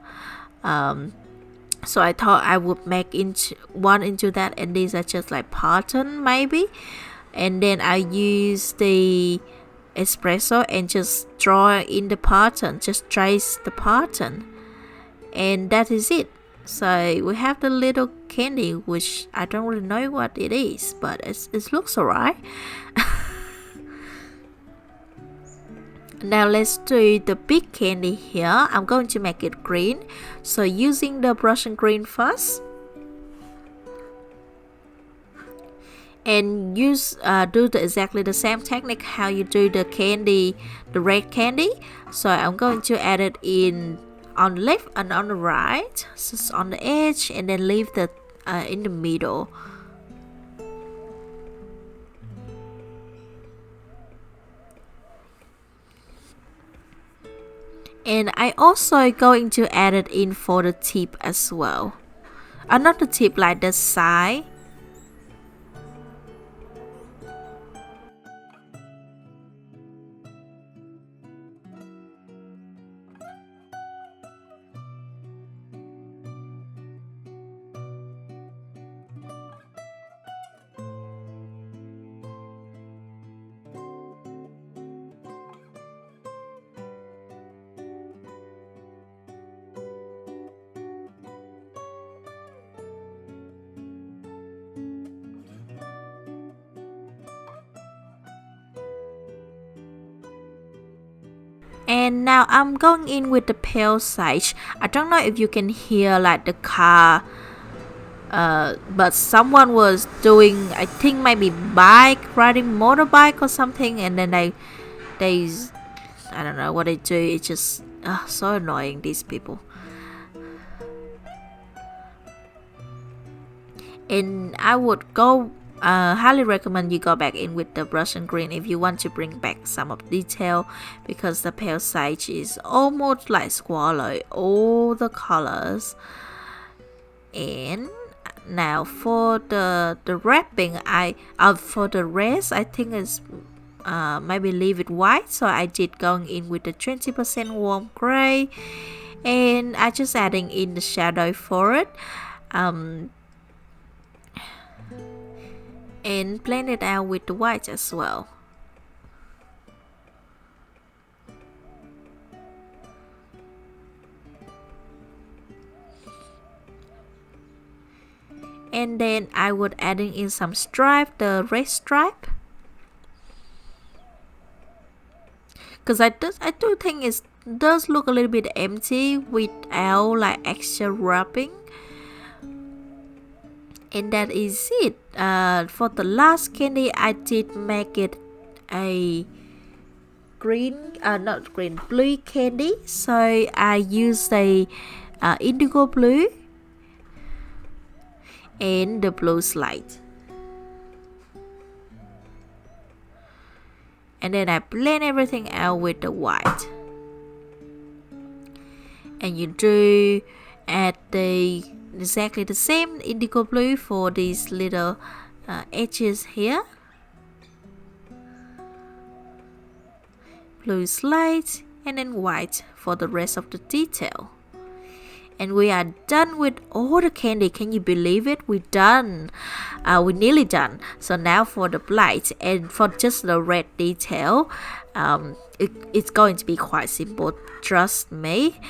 So I thought I would make into that, and these are just like pattern maybe. And then I use the espresso and just draw in the pattern, just trace the pattern, and that is it. So we have the little candy, which I don't really know what it is, but it looks alright. Now let's do the big candy here. I'm going to make it green, so using the prussian green first, and do exactly the same technique how you do the candy, the red candy. So I'm going to add it in on the left and on the right, so on the edge, and then leave the in the middle. And I also going to add it in for the tip as well. Not the tip, like the side. And now I'm going in with the pale sage. I don't know if you can hear like the car, but someone was doing, I think maybe riding motorbike or something, and then they I don't know what they do. It's just so annoying, these people. And I would go highly recommend you go back in with the prussian green if you want to bring back some of detail, because the pale sage is almost like swallow all the colors. And now for the wrapping, for the rest, I think it's maybe leave it white, so I did going in with the 20% warm gray, and I just adding in the shadow for it, and blend it out with the white as well. And then I would adding in some stripe, the red stripe, because I do think it does look a little bit empty without like extra wrapping. And that is it. For the last candy, I did make it a blue candy. So I used a indigo blue and the blue slate. And then I blend everything out with the white. And you do add exactly the same indigo blue for these little edges here. Blue slate and then white for the rest of the detail. And we are done with all the candy. Can you believe it? We're done. We're nearly done. So now for the blight and for just the red detail, it's going to be quite simple. Trust me.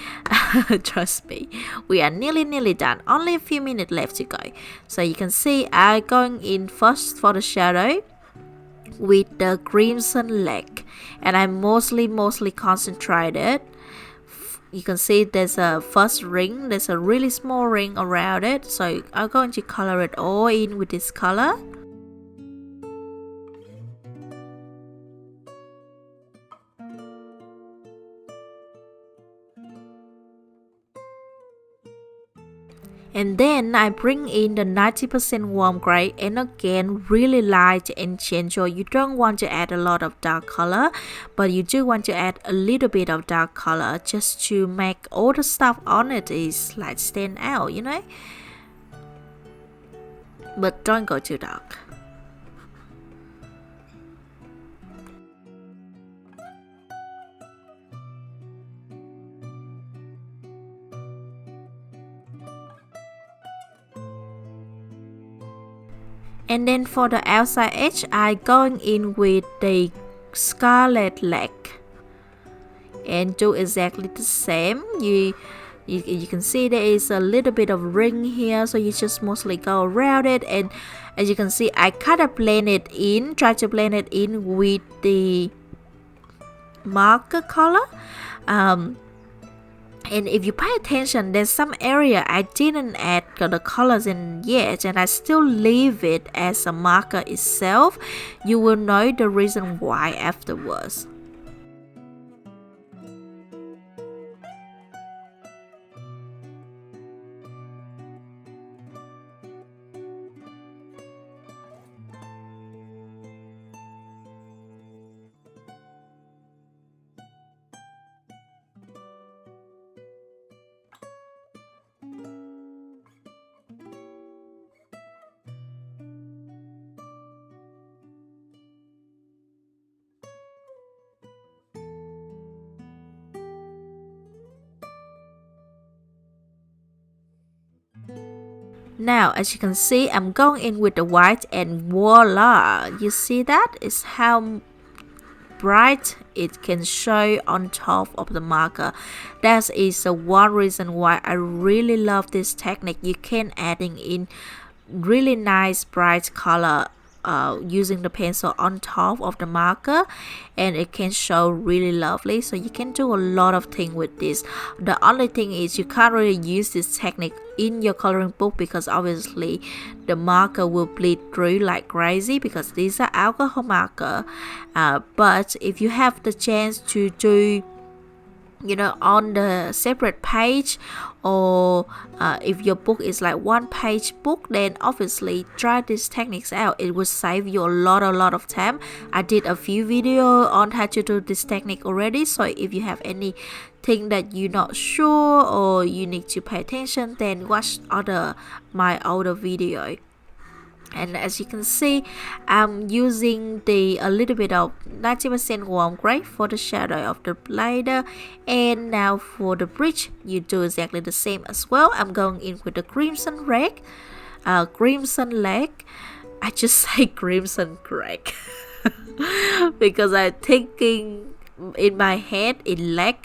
Trust me. We are nearly done. Only a few minutes left to go. So you can see I'm going in first for the shadow with the crimson leg, and I mostly concentrated. You can see there's a first ring, there's a really small ring around it, so I'm going to color it all in with this color. And then I bring in the 90% warm gray, and again really light and gentle. You don't want to add a lot of dark color, but you do want to add a little bit of dark color just to make all the stuff on it is like stand out, you know. But don't go too dark. And then for the outside edge, I going in with the scarlet leg and do exactly the same. You can see there is a little bit of ring here, so you just mostly go around it. And as you can see, I kind of blend it in, try to blend it in with the marker color. And if you pay attention, there's some area I didn't add the colors in yet, and I still leave it as a marker itself. You will know the reason why afterwards. Now, as you can see, I'm going in with the white, and voila! You see that? It's how bright it can show on top of the marker. That is the one reason why I really love this technique. You can adding in really nice bright color using the pencil on top of the marker, and it can show really lovely. So you can do a lot of things with this. The only thing is you can't really use this technique in your coloring book because obviously the marker will bleed through like crazy because these are alcohol marker. But if you have the chance to do, you know, on the separate page, or if your book is like one page book, then obviously try these techniques out. It will save you a lot of time. I did a few videos on how to do this technique already, so if you have anything that you're not sure or you need to pay attention, then watch my older video. And as you can see, I'm using a little bit of 90% warm gray for the shadow of the liner. And now for the bridge, you do exactly the same as well. I'm going in with the crimson red, crimson leg. I just say crimson crack because I'm thinking in my head in leg,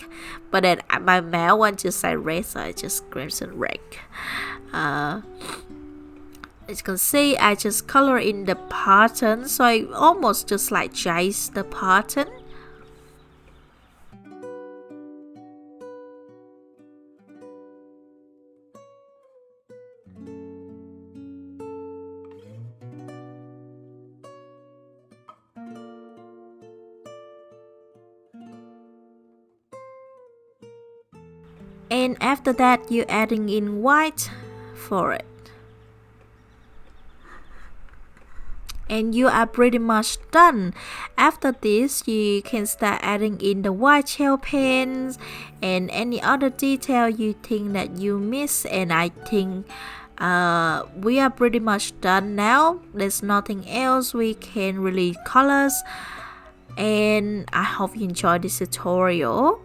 but then my mouth wants to say red, so I just crimson red. As you can see, I just color in the pattern, so I almost just like chase the pattern. And after that, you're adding in white for it. And you are pretty much done. After this, you can start adding in the white gel pens and any other detail you think that you miss. And I think we are pretty much done now. There's nothing else we can really colors. And I hope you enjoyed this tutorial.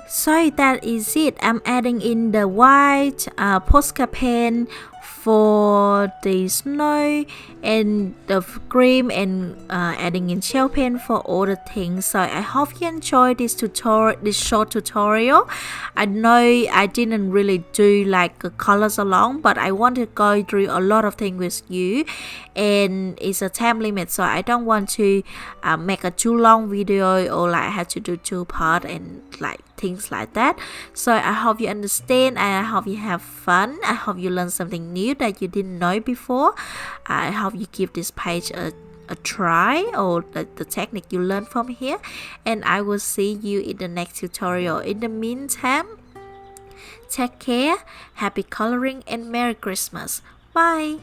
So that is it. I'm adding in the white Posca pen for the snow and the cream, and adding in gel pen for all the things. So I hope you enjoyed this short tutorial. I know I didn't really do like colors along, but I want to go through a lot of things with you, and it's a time limit, so I don't want to make a too long video, or like I have to do 2 parts and like things like that. So I hope you understand, and I hope you have fun. I hope you learn something new that you didn't know before. I hope you give this page a try, or the technique you learned from here, and I will see you in the next tutorial. In the meantime, take care, happy coloring, and Merry Christmas. Bye.